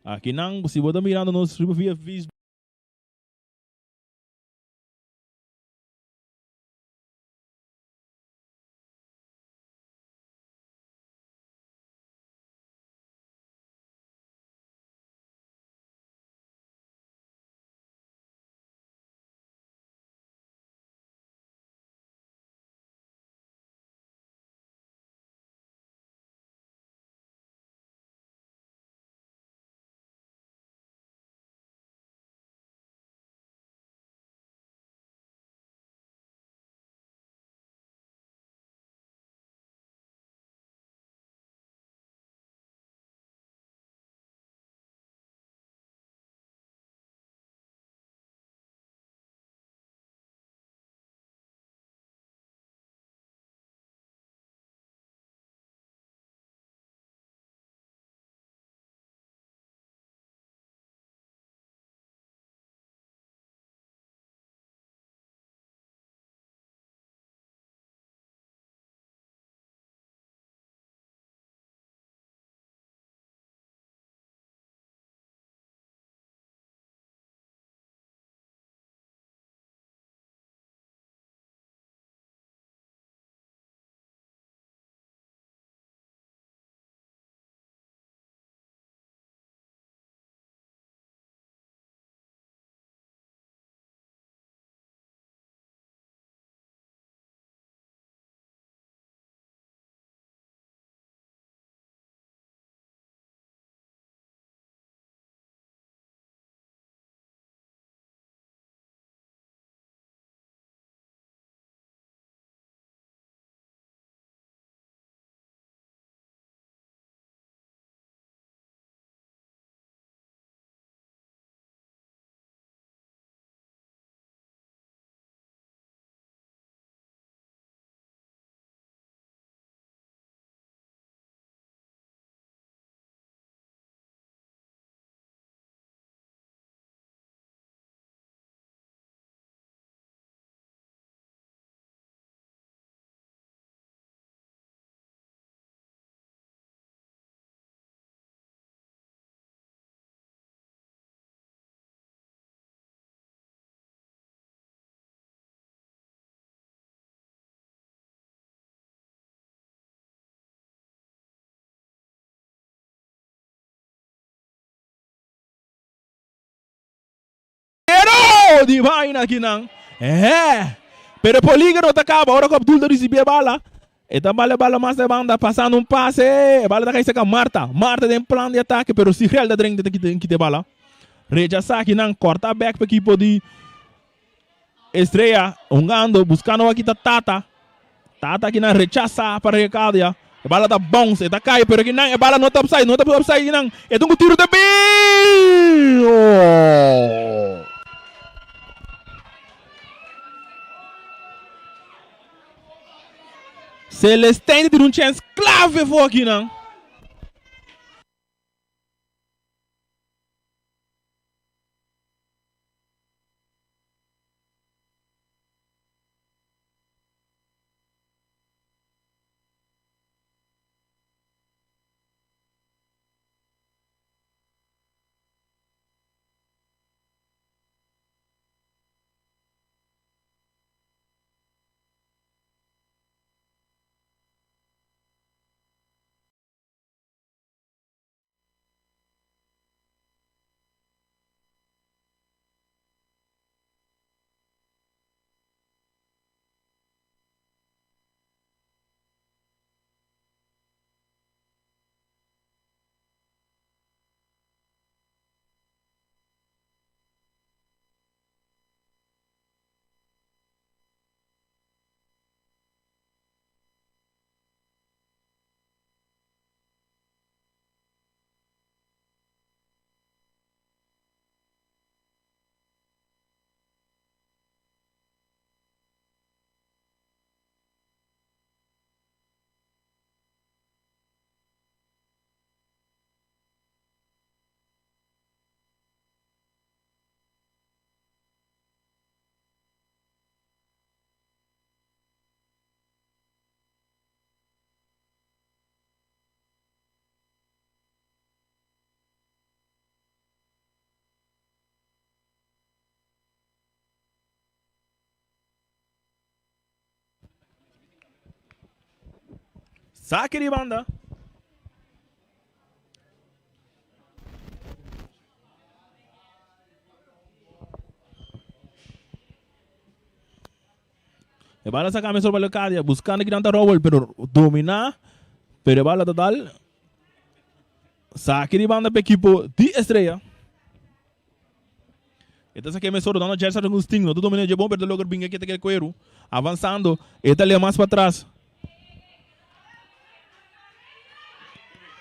Aqui não, se você mirando nos via Facebook. Di vaina aqui não. Pero polígono tá acaba, agora que o Abdul recebeu a bala. Esta bala mais de banda passando um passe. A bala tá caindo com Marta. Marta tem plano de ataque, pero se real da drink que te bala. Rechaça aqui não, corta back para equipo de Estrela, buscando aqui Tata. Tata aqui não rechaça para recado ya. A bala tá bounce, tá cai, pero aqui não, a bala não tá upside não. É um tiro de bill. Celestine tem chance clave for aqui não. Saque de banda. E bala saca mesmo para o Cádia, buscando que não está roubando, pero dominar, pero bala total. Saque de banda para o equipo de Estrela. Então essa aqui é mesmo dando Gerson Agostinho, tudo domina de bom, pero logo binga que tem que avançando, eta ali mais para trás.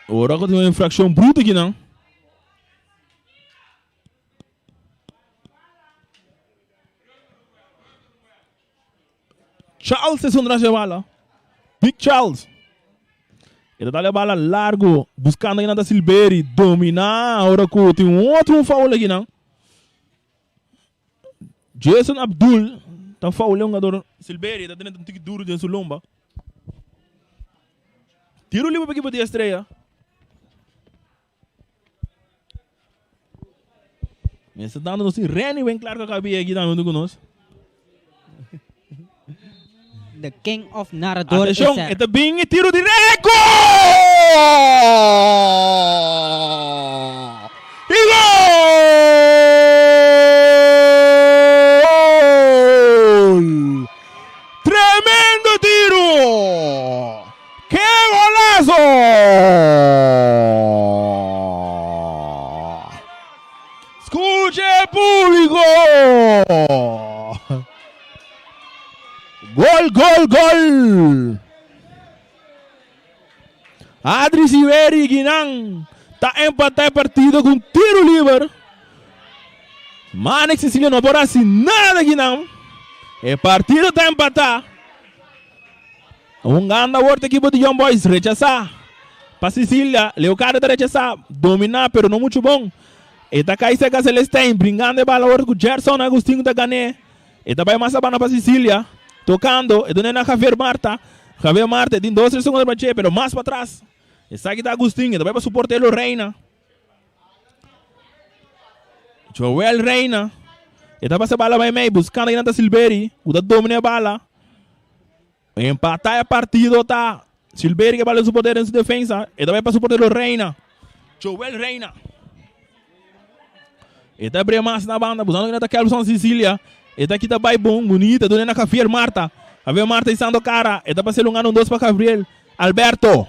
Ora que tem uma infração bruta aqui não. Charles é um de bala. Big Charles. Ele dá a bala largo, buscando ainda da Silveri, dominar. Agora que tem outro foul aqui, não? Jason Abdul, tá foul um jogador Silveri, tá tendo um tique duro de sua lomba. Tiro livre para a equipe de Estrela. Mas está dando assim, Reni bem claro que eu acabei aqui também conosco. The King of Narrador. Atenção, é bem tiro direto! E gol! Tremendo tiro! Que golazo! Escute público! Gol, gol, gol! Adri Silveri Guinan está empatando partido com tiro livre. Manex Sicília não pode assim nada Guinan. O partido está empatado. Ganda outra equipe de Young Boys rechazar. Para Sicília, Leocardo está rechazar. Dominar, pero não muito bom. Está caindo a Celestine, brincando de bala outra com Gerson Agostinho da Gané. Está vai mais para Sicília. Tocando, e dona Javier Marta tem 2 segundos para chegar, pero mais para trás. Essa aqui está Agostinho, vai para suportar o Reina. Joel Reina. Está para essa bala vai meio, buscando ainda Silveri, o da domina a bala. Empatar a partido, tá. Silveri que vai suportar em sua defesa, e vai para suportar o Reina. Joel Reina. Está abrindo mais na banda, buscando ainda Kelson Sicília. Eta aqui tá bem bom, bonita, dona Javier Marta. Javier Marta estando cara. Eta para ser um 2 para Gabriel. Alberto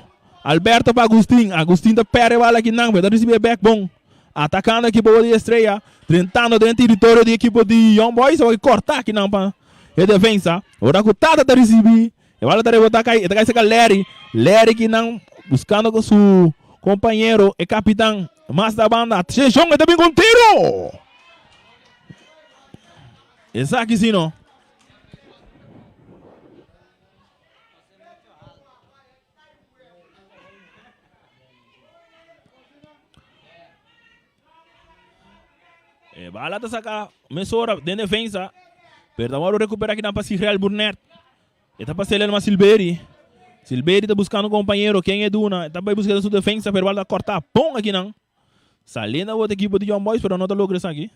para Agustín. Agustín tá perde bala aqui não, vai receber back bom. Atacando a equipe de Estrela, tentando dentro do território da equipe de Young Boys, vai cortar aqui não para a defesa. Ora que tá receber. E bala tá rebotar cai, eta cai seca Larry que não buscando com seu companheiro e capitão. Mais da banda, Chechong está bem com tiro. Essa aqui sim, não? Bala tá sacar, mesora de defesa. Perdão, agora recuperar aqui na passe Real Burnett. Está passando uma Silveri. Silveri está buscando um companheiro, quem é Duna. Está buscando sua defesa, pero bala cortar. Bom aqui não. Saliendo a outra equipe de Young Boys, pero não está logrando isso aqui.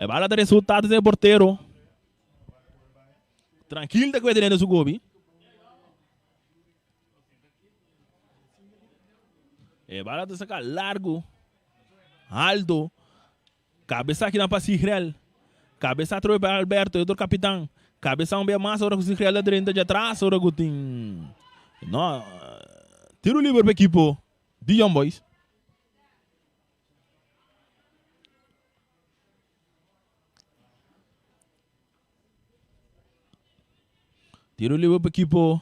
Bala de resultados de porteiro. Tranquilo de que vai ter dentro do gobi. Bala de sacar largo. Aldo. Cabeça aqui na passe Israel. Cabeça trouxe para Alberto, outro capitão. Cabeça bem mais, agora com o Israel de dentro de atrás, agora que tem. Não. Tiro livre para equipo de Young Boys. Tiro livre para equipo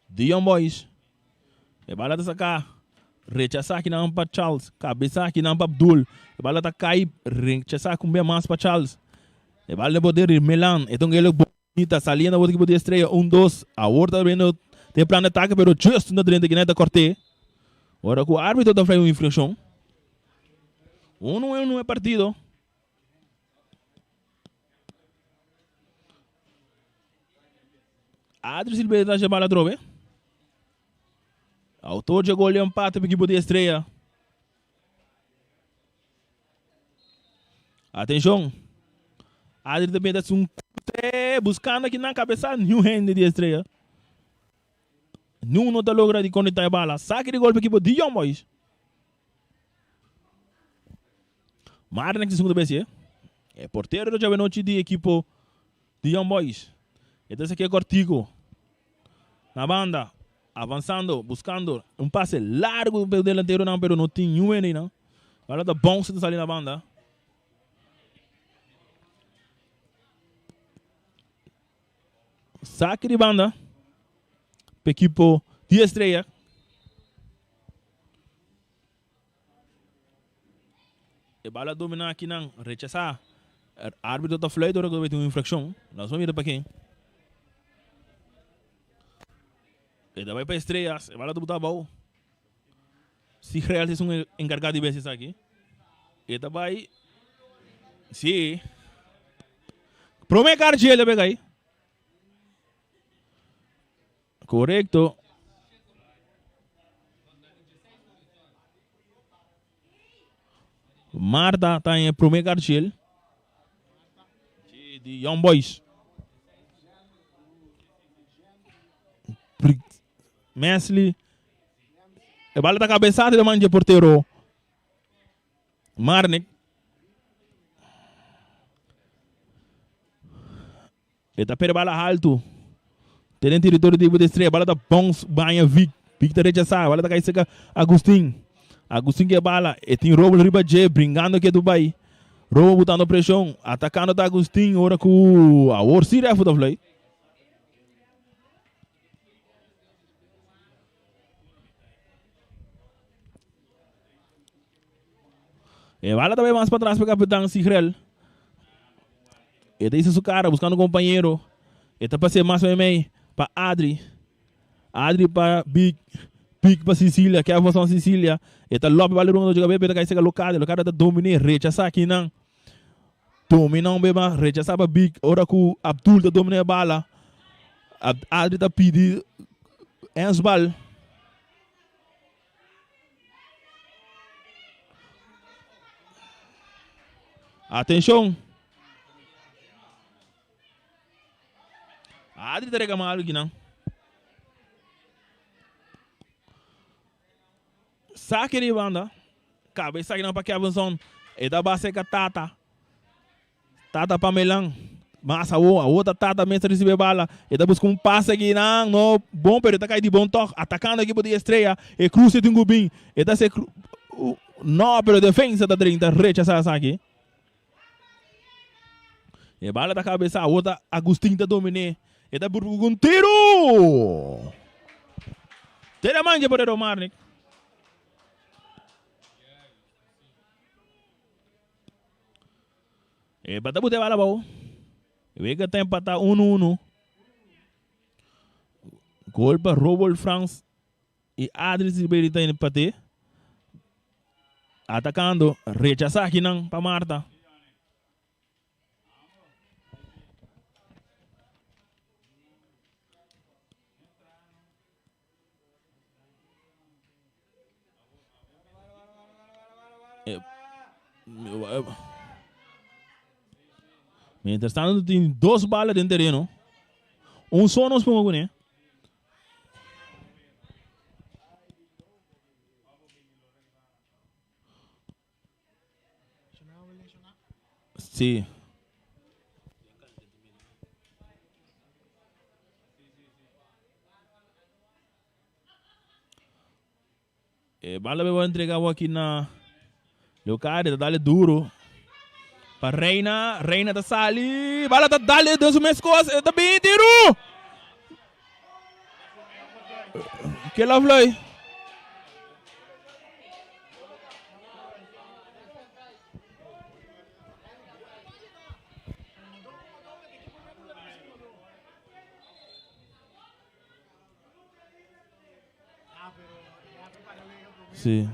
de Young Boys. E bala tá sacar. Rechazar aqui não para Charles. Cabeça aqui não para Abdul. E bala tá cair. Rechazar com bem mais para Charles. E bala poder ir Milan. Então ele bonita. Saliendo a equipo de estreia. 1-2. A outra vendo tem plano de ataque. Pero justo na frente que não é corte. Agora que o árbitro está fazendo uma infração. 1-1 é partido. Adri Silveira traz a bola drobe. Autor chegou ali empate para a equipe de estreia. Atenção. Adri também dá um buscando aqui na cabeça new hand de estreia. Não está logra de conectar a bola. Saque de gol para a equipe de Young Boys. Marnek de segunda vez. É porteiro da jovem noite de equipe de Young Boys. Esse aqui é Cortigo. Na banda. Avançando, buscando um passe largo pelo delantero, não, pero não tem nenhum aí, não. Agora tá bom se sair na banda. Saque de banda. Para equipe de estreia. E bala dominar aqui, não. Rechazar. Árbitro tá fleito, agora vai ter uma infração. Nós vamos ir para quem? Ele vai para estrelas, vai lá do Butabau. Se real é um encargado de vezes aqui. Ele vai. Sim. Promete cartilha ele pega aí. Correto. Marta está em promete cartilha. De Young Boys. Mesli. A bola da cabeçada de manja porteiro. Marnik. Ele tá perdendo a bola alto. Tem território de estreia. A bola da bons banha Vic. Vic tá rechazando. A bola da cabeça Agustin. Agustin que a bola. E tem roubo riba J. Brincando aqui do Dubai. Roubo botando pressão. Atacando da Agustin. Ora com a Orsira é futebol. E bala também mais para trás para o capitão Sigrel. E deixa su cara buscando um companheiro. E tá passando mais para Adri. Adri para Big. Big para Sicília, que é a função Sicília. E tá logo para o jogador de cabeça para cair locado. O cara tá dominando, rechazar aqui não. Dominando beba, rechazar para Big. Ora que o Abdul tá dominando a bala. Adri tá pedindo Ensbal. Atenção. Adri tá reclamando aqui não. Saque de banda. Cabeça aqui não para que avançam. E da base que a Tata. Tata para Melan. Mas a outra Tata mesmo recebe bala. E da busca um passe aqui não. No bom período tá caindo de bom toque. Atacando aqui por estreia. E cruza de um gubim. E da se não, pero defesa da 30 rechaça aqui. E bala da cabeça, a outra Agustin da domine. E da burbu com tiro! Tira manja por o Marnik. E bata bute bala bom. Vega tem empata 1-1. Gol para Robert France. E Adris Ribeiro está empate. Atacando, rechazar aqui não para Marta. Mientras tanto, tem 2 balas dentro do terreno. Um só nos põe, né? Sim. Bala vai entregar aqui na Leocádia, dá-lhe duro. Para Reina, Reina tá sali, bala tá dali, Deus me escoça, tá bem tiro. Que lá foi? Sim.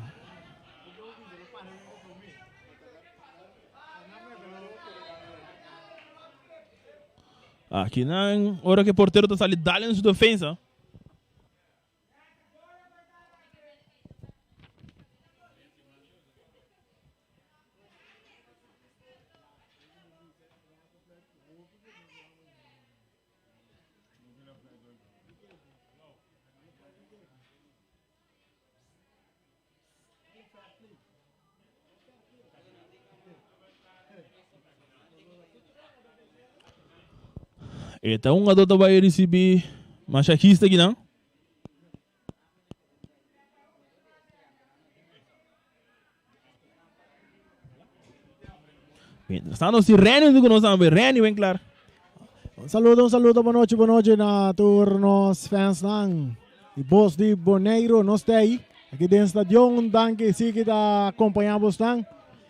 Aqui na hora que o porteiro está salindo dali em sua defesa. Então, um adulto vai receber machista aqui, não? Estamos si Reni do que nós estamos Reni, bem claro. Un saludo, boa noite na turnos fans ng Voz di Bonaire, nós está aí. Aqui dentro do estadião, danke si kita acompanhamos lang.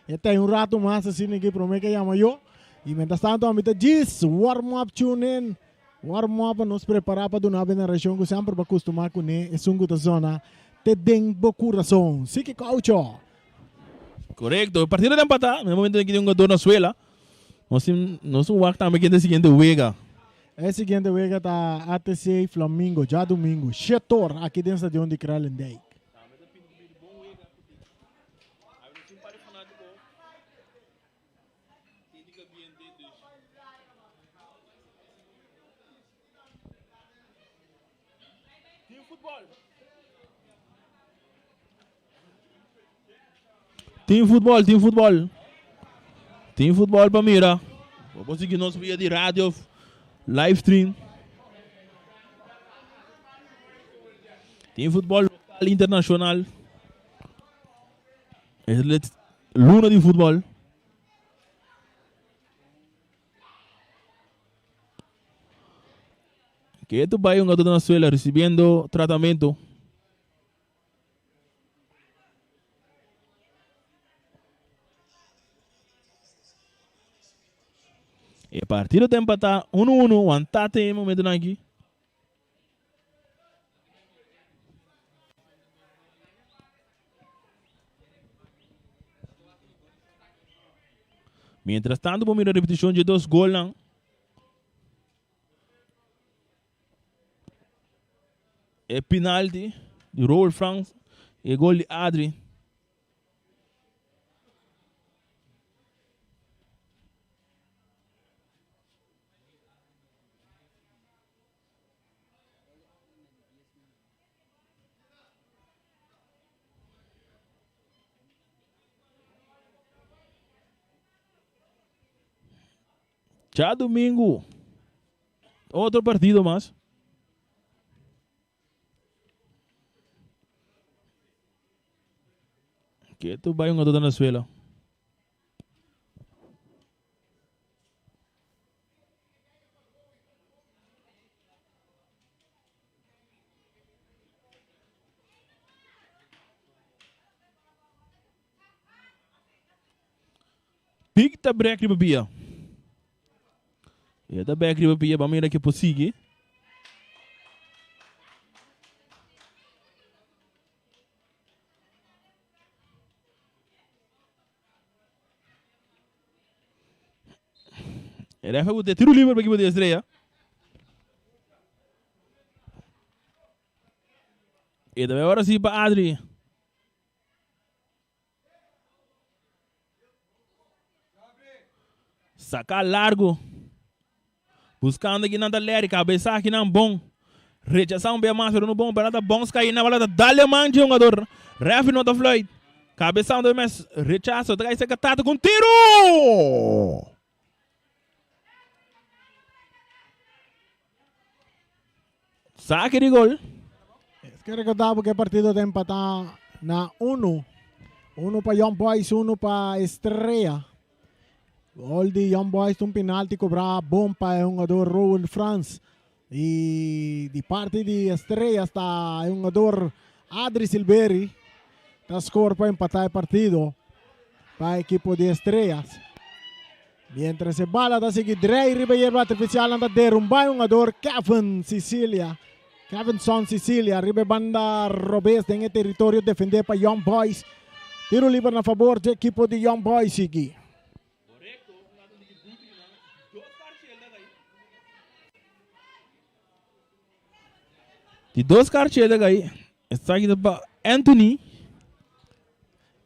E tem rato mais assim que promete que chama eu. E mientras tanto, a mitad diz, warm up tune in. Warm up nos preparar para uma na região que sempre vai acostumar com né, é sungo da zona. Te den bo coração. Si que caucho. Correcto. Partido de empatar, no momento em que tem um jogador na suela, nós vamos também que é o seguinte wega. É seguinte wega tá ATC Flamengo, já domingo. Chetor, aqui dentro do estadião de Kralendijk. Tem futebol para mira. Vamos seguir nós via de rádio, live stream. Tem futebol local internacional. É luna de futebol. Que tu vai um gato na Venezuela recebendo tratamento. E a partir do empatar 1-1, o empate em momento aqui. Mientras tanto, vamos a repetição de 2 gols. É penalti de Raul France e gol de Adri. Já domingo, outro partido mais. Que tu vai um gato da Venezuela. Picta break de bia. E da break de bia, vamos ver aqui por seguir. Era para botar tiro livre para que poder estrear. E também agora sim para Adri. Sacar largo. Buscando aqui na galera, cabeça aqui não bom. Rechaçar bem mais, pero não bom, para dar bons cair na balada. Dá-lhe mão de um jogador. Ref não tá Floyd. Cabeça do mês, rechaça, tá aí se catado com tiro! Saque de gol. Es que recordaba que el partido de empatar na 1. 1 para Young Boys, 1 para Estrela. Gol de Young Boys, um penalti cobrado bom para o jogador Raul France. E de parte de Estrela está o jogador Adri Silveri. Está score para empatar o partido para a equipe de Estrelas. Mientras se bala da seguir Drey Ribeiro artificial anda derrumbar o jogador Kevin Son Sicilia, Ribe banda Robes em território defender para Young Boys. Tiro livre na favor da equipe de Young Boys aqui. De 2 cartilhas aí. Está aqui para Anthony.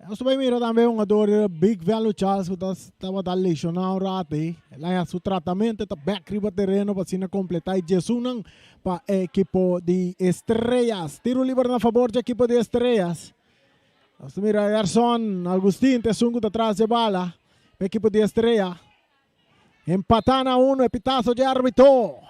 Eu também miro também um jogador Big Value Charles que estava dando lesionado rate. Lá é seu tratamento está back riba terreno para se completar e Jesus para a equipe de Estrelas. Tiro livre na favor da equipe de Estrelas. Nós mira Gerson Agustín te sungo atrás de bala. A equipe de Estrelas. Empatando a 1, epitazo de árbitro.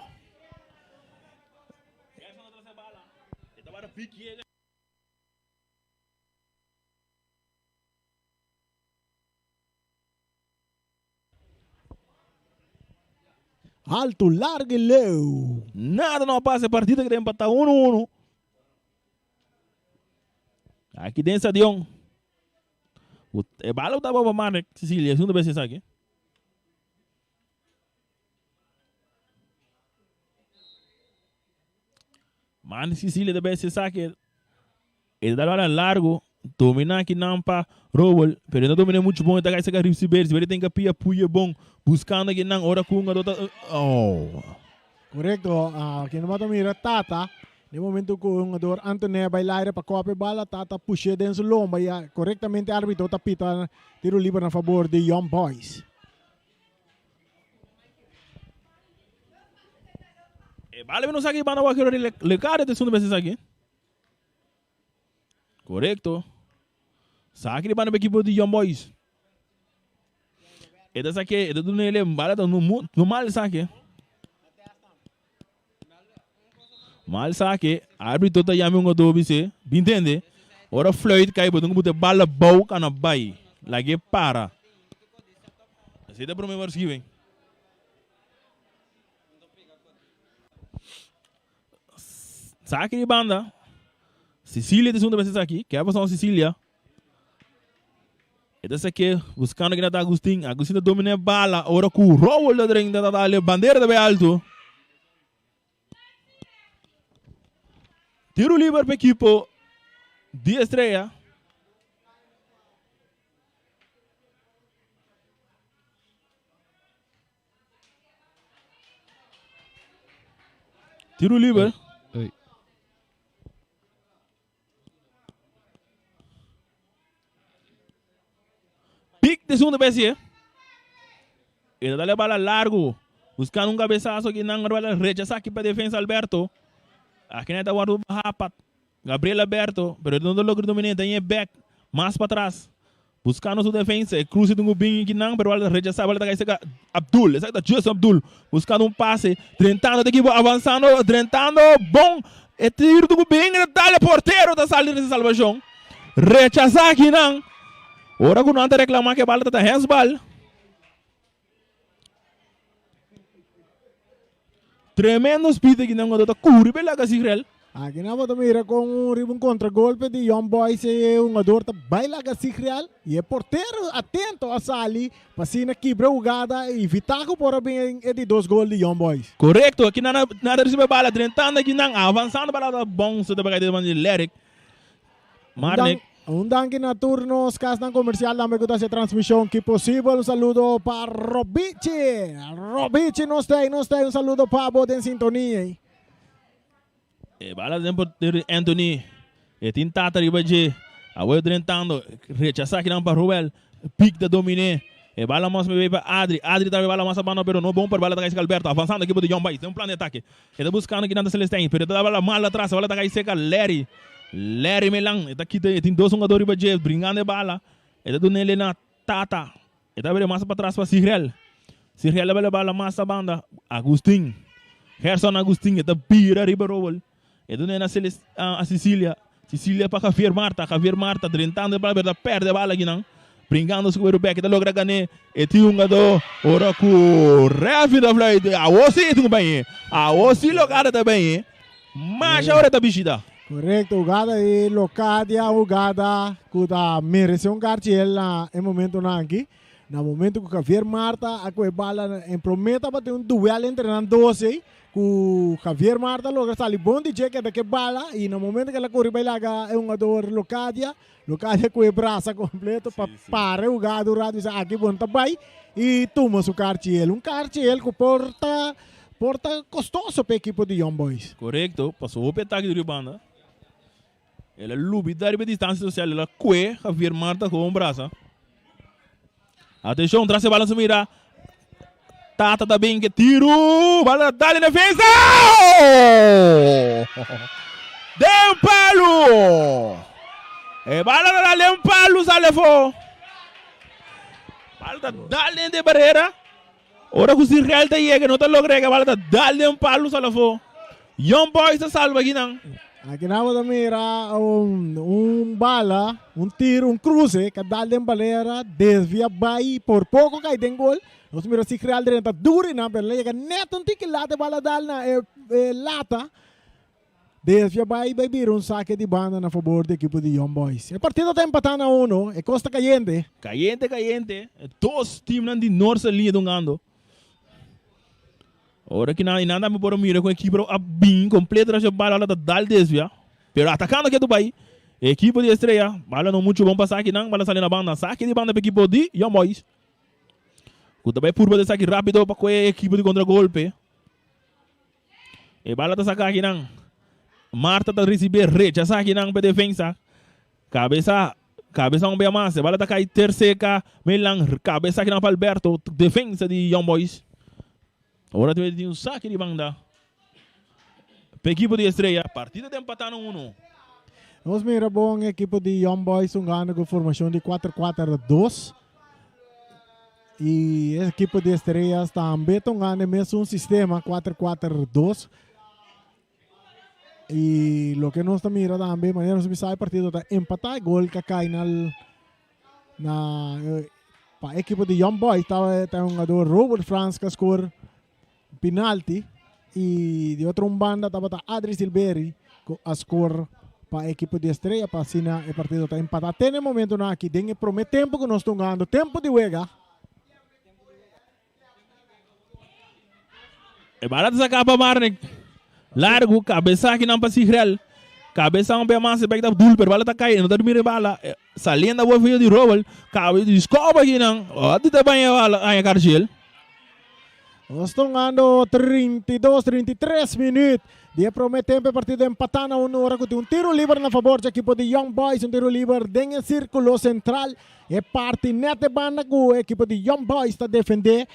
Alto, largo e leu. Nada não passa a partida que tem empatar 1-1. Aqui dentro do estadião. O bala estava para Marek, Sicília, segunda vez isso aqui. Mano, Sicília da vez isso aqui. Ele dá lá largo. Dominar aqui não para Rowell, pero não domina muito bom, está aí se quer receber, se ele tem que pia puia bom, buscando aqui não, ora com oh. Correcto, aqui no mato mira Tata, no momento que o jogador Entretené bailar para copa bala, Tata puxa dentro do lomba e corretamente o árbitro tapita tiro livre na favor de Young Boys. Vale, não sabe que banda vai querer lecar de segunda vez aqui. Correcto. Sabe que banda da equipe de Young Boys. Eda sabe que eda do nele bala no mal sabe. Mal sabe que árbitro tá chamando do bice, entende? Ora Floyd cai botando botar bala boca na bai, lagi para. Assim dá para me marcar bem. Sabe que banda Sicília de segunda vez aqui, que é a versão Sicília. E dessa aqui, buscando aqui na Agustín domina a bala, ora com o Raul da dentro da bandeira da bem alto. Tiro livre para a equipe de Estrela. Tiro livre. Pique de segunda vez, ele dá a bala largo, buscando um cabeçaço aqui na bala rechaça aqui para a defesa Alberto. Aqui não está guardando rapat, Gabriel Alberto, pero não logra dominar, tem back, mais para trás, buscando sua defesa, cruza de um bem aqui não, pero ele rechaça a bala da cabeça Abdul, exato, Joseph Abdul, buscando um passe, tentando a equipe avançando, tentando, bom, e tiro do bem, ele dá o porteiro da saída de salvação, rechaça aqui não. Ora que não anda reclamar que a bala está handsball. Tremendo speed aqui não está curi pela Gazigrel. Aqui na volta mira com um contra-golpe de Young Boys e um jogador está baila Gazigrel e é porteiro atento a sair para se quebrar a jogada e evitar que por bem de 2 gols de Young Boys. Correto, aqui nada recebe bala, tentando aqui não avançando para bom se deve cair de Leric. Marnik. Un danke na turnos, castan comercial, dame que essa transmissão que possível. Um saludo para Robici. Robici, não tem, um saludo para a em sintonia. Bala de Anthony. E tentata riba de. Agora tentando, rechazar aqui não para Ruel. Pique da Dominé. E bala mais me para Adri. Adri tá bala mais abano, pero não bom para bala da Gaisca Alberto. Avançando aqui para o Young Boys. Tem um plano de ataque. Ele buscando aqui na Celestine. Pero tá bala mal atrás, bala da Gaisca Larry Melang, está aqui tem 2 jogadores para brincando de bala, está do nele na Tata, está bem mais para trás para Sirrel leva a bala mais a banda, Agustín, Gerson Agustín, está pira Ribeirão, está do nele na Sicília, Sicília para Javier Marta, drentando para verdade perde a bala aqui não. Brincando com o back, da logra ganhar. E tinha um do ora com ref da flight. A você tu bem, a você logada também, mas a hora da bichida. Correcto, jugada e locadia, jugada que da merece cartiel na momento na aqui. Na momento que Javier Marta a que bala em prometa para ter duelo entre os dois, que Javier Marta logra sair bom de cheque da que bala e no momento que ela corre vai lá é jogador locadia com o braço completo para parar o jogador diz aqui bom também e toma o cartiel, cartiel que porta custoso para a equipe de Young Boys. Correcto, passou o petaque de banda. Ela lubi dar distância social, ela que Javier Marta com o braço. Atenção, traz a bala mira. Tata da bem que tiro, bala dali na defesa. Deu um palo. E bala dali um palo, salefo. Bala dali de barreira. Ora que o Real te chega, não te logra que bala dali um palo, salefo. Young Boys se salva aqui não. Aqui na hora mira bala, tiro, cruze, que dá de barreira, desvia vai por pouco cai tem gol. Nós mira se Real dentro duro na perlega, neto que lata bala dal na lata. Desvia vai vir saque de banda na favor da equipe de Young Boys. O partido está empatando a 1, é costa caliente. Caliente. Dois times de norte linha dongando. Ora que nada me pode mirar com a equipe bem completa a bala da dal desvia. Pero atacando aqui do Bahia. Equipe de estreia, bala não muito bom passar aqui não, bala saindo na banda, saque de banda para a equipe de Young Boys. O também curva de saque rápido para a equipe de contra-golpe. E bala da sacar aqui não. Marta da receber recha saque não para defesa. Cabeça bem massa, bala da cair terceira, Melan, cabeça aqui não para Alberto, defesa de Young Boys. Agora tem saque de banda. Para a equipe de estreia, partida de empatando 1. Nós mira bom a equipe de Young Boys ganha com formação de 4-4-2. E a equipe de estreias também ganha mesmo sistema 4-4-2. E o que nós mira também, maneira nós sai partido está empatar gol que cai para a equipe de Young Boys está um jogador Robert Franz que score penalti e de outro banda estava Adri Silveri a score para a equipe de estreia para assim o partido está empatado. Tem no momento aqui, tem promete tempo que nós estamos ganhando, tempo de juega. É barato sacar para Marnek. Largo, cabeça aqui não para Real. Cabeça bem massa, vai dar dulper, bala está caindo, não está dormindo bala. Saliendo a boa filha de Robert, cabeça de escoba aqui não. Ó, tu também a cartiel. Nós estamos ganhando 32, 33 minutos. De prometer tempo partido empatando a 1 hora com tiro livre na favor da equipe de Young Boys, tiro livre dentro do círculo central. É parte neta banda com a equipe de Young Boys está defender.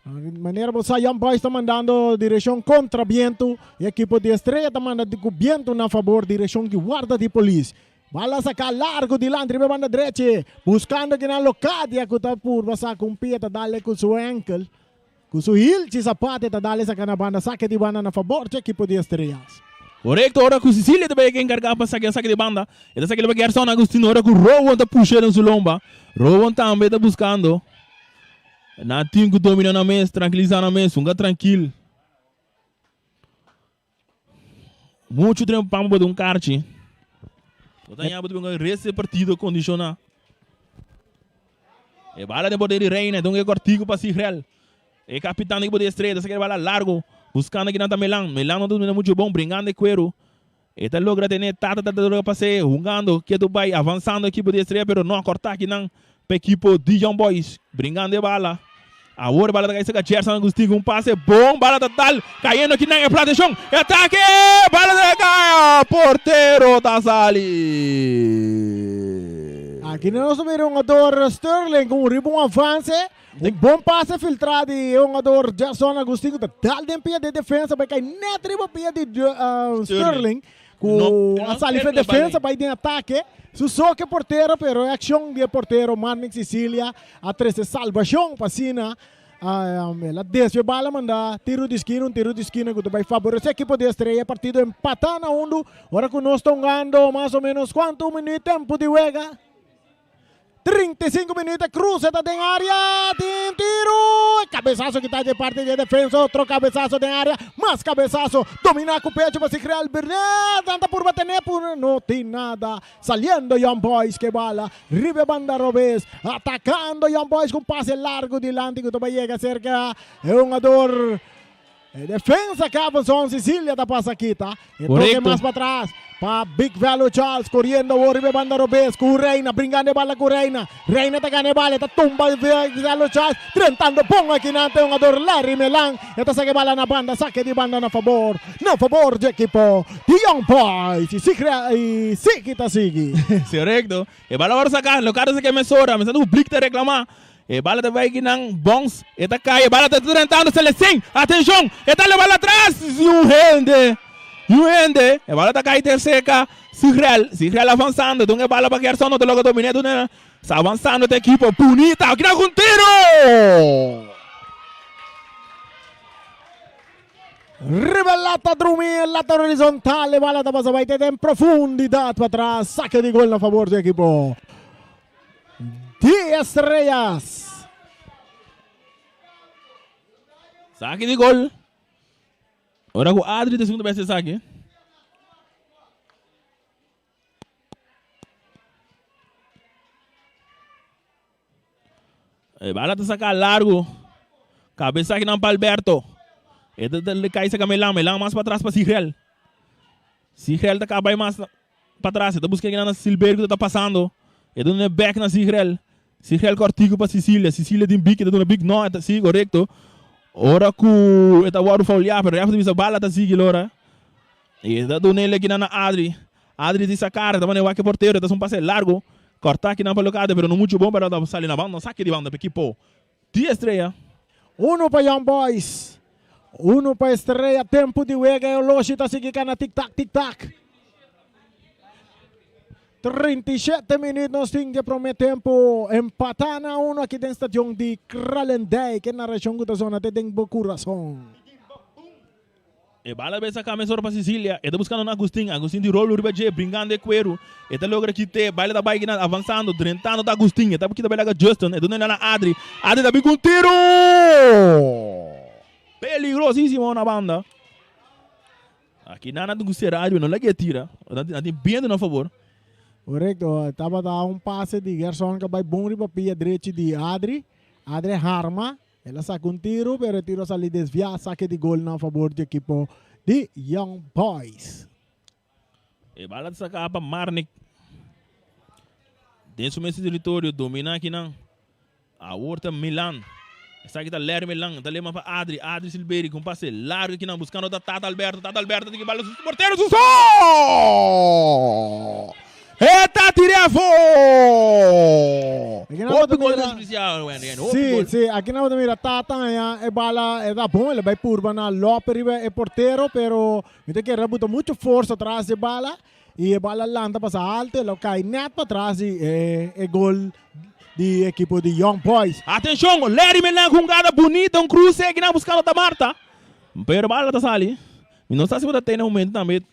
De maneira que Young Boys está mandando direção contra viento. E a equipe de estreia está mandando viento na favor direção de guarda de polícia. Bala sacar largo de lá, entre banda direita. Buscando que na locadia que está por passar com o pé, está dando com seu ankle. Com seu heel, de sapato, está dando essa banda, saque de banda na favor da equipe de estreias. Correcto, ora com Sicília também quem encarregar para saque de banda. Ele saque de Gerson Agostino, ora com o Rowan está puxando sua lomba. Rowan também está buscando. Natinho que domina na mesa, tranquilizando a mesa, fica tranquilo. Muito tempo para um kart. Esse partido condicionar. E bala de poder de reina, então é cortigo para Real. E capitão de poder estreia, essa que bala largo, buscando aqui na Melan. Melan não domina muito bom, brincando de cuero. E tá logra ter tata passei, jogando, que tu vai avançando aqui poder estreia, pero não cortar aqui não. Para a equipe de Young Boys, brincando de bala. Agora bala da cabeça que Gerson Agostinho, passe bom, bala total, caindo aqui na proteção, ataque, bala da caia, porteiro da Sali. Aqui nós temos um jogador Sterling com um ribom avance, bom passe filtrado e um jogador Gerson Agostinho, total de pé de defesa, vai cair neto riba pé de Sterling. Com a saliva de defesa vai de ataque. Só que porteiro, pero é ação de porteiro, Marnik Sicília, a 13 salvação para Sina, ela desce a bola, manda tiro de esquina, que vai favorecer a equipe de Estrela, partido empatando a 1, agora que nós estamos ganhando mais ou menos quanto minuto tempo de juega? 35 minutos, cruza está em área, tem tiro, cabeçazo que está de parte de defesa, outro cabeçazo de área, mais cabeçazo, domina com o pecho para se criar o Bernat, anda por bater, não tem nada, saliendo Young Boys, que bala, ribe banda Robes, atacando Young Boys com passe largo delante, que vai chegar cerca, é um ador, defesa que avançou, Sicília da Pasaquita, e toque mais para trás. Pa Big Value Charles correndo o ribe banda Robes com Reina, brincando bala com Reina tá ganhando bala, tá tumba Big Value Charles, tentando pão aqui na tem um ador Larry Melan, eta saque bala na banda, saque de banda na favor de equipo de Young Boys, e si kita sigi. Correcto. E bala agora sacar, o cara se que mesora, mas o blick te reclamar. E bala te vai aqui nang bons, eta cai, bala te tentando Celestin, atenção, eta le bala atrás, e o Ende, a bola está caindo seca, Sigrel avançando, então a bola para Gerson, não te logo domina, está avançando a equipe, bonita, aqui na com tiro! Rivellata Drumi, lata orizzontale, bola da base vai ter em profundidade para trás, saque de gol a favor do equipo de Estrellas. Saque de gol. Agora o Adri de segunda vez de saque. Bala está sacar largo. Cabeça aqui não para Alberto. Ele cai essa Melan mais para trás para Sigrel. Sigrel está acabando mais para trás. Está buscando aqui na Silberg que está passando. Ele dá um back na Sigrel. Sigrel cortigo para Sicília. Sicília tem bico, está dando big nota, sim, correto. Ora que está o folhar, pero já fez a bala tá seguindo ora. E está dando ele aqui na Adri. Adri de sacar, tá mandando o porteiro, tá um passe largo. Cortar aqui na colocada, pero não muito bom para dar sair na banda, saque de banda para equipo de Estrela. 1 para Young Boys. 1 para Estrela, tempo de juega, e o Loshi tá seguindo na tic-tac. 37 minutos de primeiro tempo, empatando a 1 aqui dentro do estádio de Kralendijk, que na região da zona de Coração. E bala besa camisa para Sicília, e tá buscando Agustin de rolo ribeje, brincando de cuero, e tá logra que te, baila da bike avançando, drentando da Agustin, e tá porque tá bela Justin, e dona na Adri tá bem com tiro! Peligrosíssimo na banda. Aqui nada do Gusterário, não lhe tira, tá bem na favor. Correto, estava dando um passe de Gerson que vai bom para pia direita de Adri Harma, ela saca um tiro, pero o tiro sali desviar, saque de gol na favor do equipo de Young Boys. E bala de sacar para Marnik. Dentro desse território, domina aqui na a Horta Milan. Essa aqui tá Ler Milan, tá lema para Adri Silberi, com passe largo aqui na buscando da Tata Alberto, tem que bala dos porteiros, o sol! Eita, tirefo! Outro gol especial, Sim, aqui na mira Tata é bala, é da bom, ele vai por na Lopes é porteiro, pero tem que rebuta muito força atrás de bala e a bala landa passa alto, ela cai net para trás e é gol de equipe de Young Boys. Atenção, Larry Melan com jogada bonita, cruze aqui na buscando da Marta. Pero bala tá ali. E não sabe se você tem no momento também.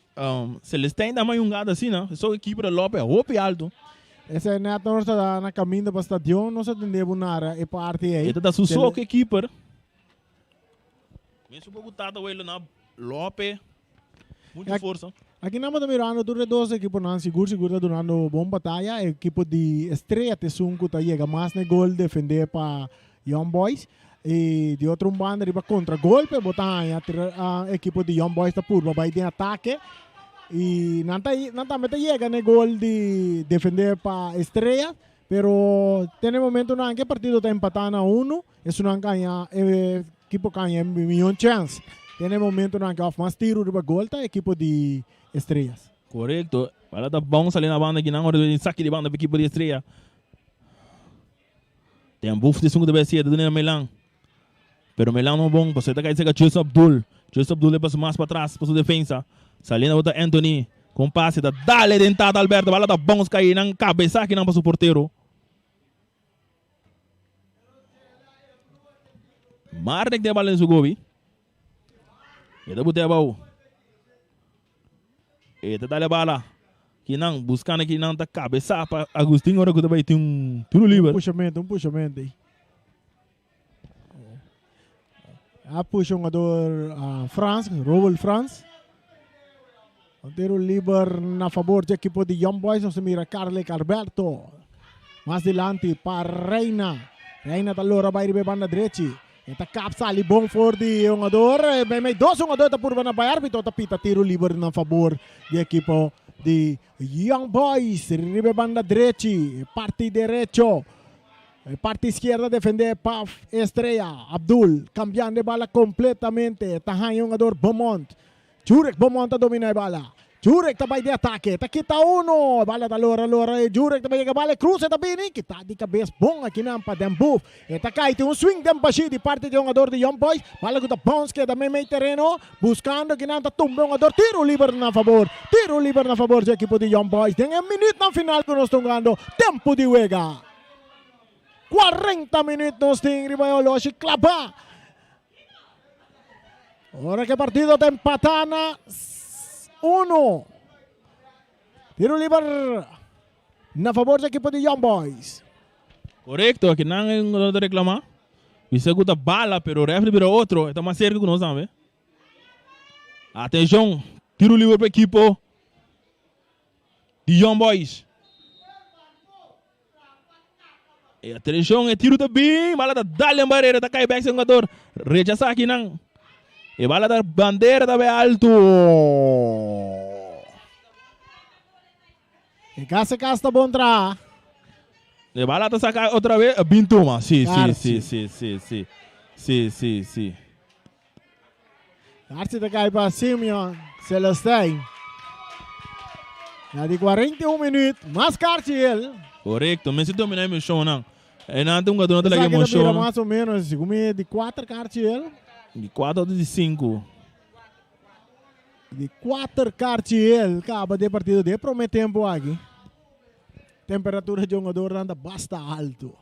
Celestin também jogada assim, né? Só a equipe da Lopes é roupa e alto. Esse é neto, nós está na caminho para o estádio, nós atendemos na parte aí. Ele está sussurrando a equipe. Mesmo um pouco tata ele na Lopes, muita força. Aqui nós estamos mirando duas duas equipes, não seguro está durando boa batalha. A equipe de Estrela T5 está chega mais no gol defender para Young Boys. E de outro bando riba contra golpe, botar a equipe de Young Boys está por vai de ataque. E não chega no gol de defender para Estrela, pero tem momento não que o partido está empatando a 1, isso não ganha, a equipe ganha milhão chance. Tem momento não que mais tiro riba gol tá a equipe de Estrelas. Correto. Ela tá bom ali na banda aqui na hora de saque de banda para a equipe de Estrela. Tem um buff de 5 de BC do Melan. Pero Melan não é bom, você tá caindo com Joseph Abdul. Joseph Abdul passa mais para trás, para sua defesa. Salina bota Anthony, com passe da dale dentada Alberto, bala tá bom cair na cabeça aqui não para o porteiro. Marta que tem a bola em seu gobi. Eta botei a bola. Eta dá a bola. Que não, buscando que não tá cabeça para Agostinho, agora que vai ter tiro livre. Um puxamento aí. Puxa um jogador France, Robel France. Um tiro livre na favor da equipe de Young Boys. Nós mira Carle Carberto. Mais dilante para Reina. Reina talora vai ribe banda direita. Eta capsa ali bom for de jogador. May dois jogadores da curva na Bayar. Bito tapita tiro livre na favor da equipe de Young Boys. Ribe banda direita. Parte derecho. Parte izquierda defender Paf Estrella. Abdul cambiando de bala completamente. Tahan jogador Beaumont. Jurek Beaumont domina a bala. Jurek também de ataque. Tá aqui tá uno. Bala da lora. Jurek também que bala cruza também. Que tá de cabeça bom aqui na para Dembuff. Tá cá tem swing Dembashi de parte de jogador de Young Boys. Bala com a bounce que também meio terreno. Buscando que não tá tumba jogador. Tiro livre na favor. Tiro livre na favor da equipe de Young Boys. Tem minuto na final que nós estamos ganhando. Tempo de Wega. 40 minutos tem Ribayoloshi clava. Ora que partido está empatando 1. Tiro livre na favor da equipe de Young Boys. Correcto, aqui não é um reclamar. Isso é a bala, pero o refri vira outro. Está mais cerca que nós, sabe? Atenção, tiro livre para a equipe de Young Boys. E atenção, é tiro também. Bala da Dalian Barreira, da cai back jogador. Rechaça aqui não. E bala da bandeira também alto. E casa casta bom tra. E bala da saca outra vez. Bintuma. Sim. Arce da cai para Simeon Celestine. Já de 41 minutos. Mais carte ele. Correcto, mas se dominar meu show não. É nada um jogador não tá lá show. Mais ou menos, como de 4 cartas ele. De 4 ou de 5. De 4 cartas ele acaba de partido de prometendo aqui. Temperatura de jogador anda basta alto.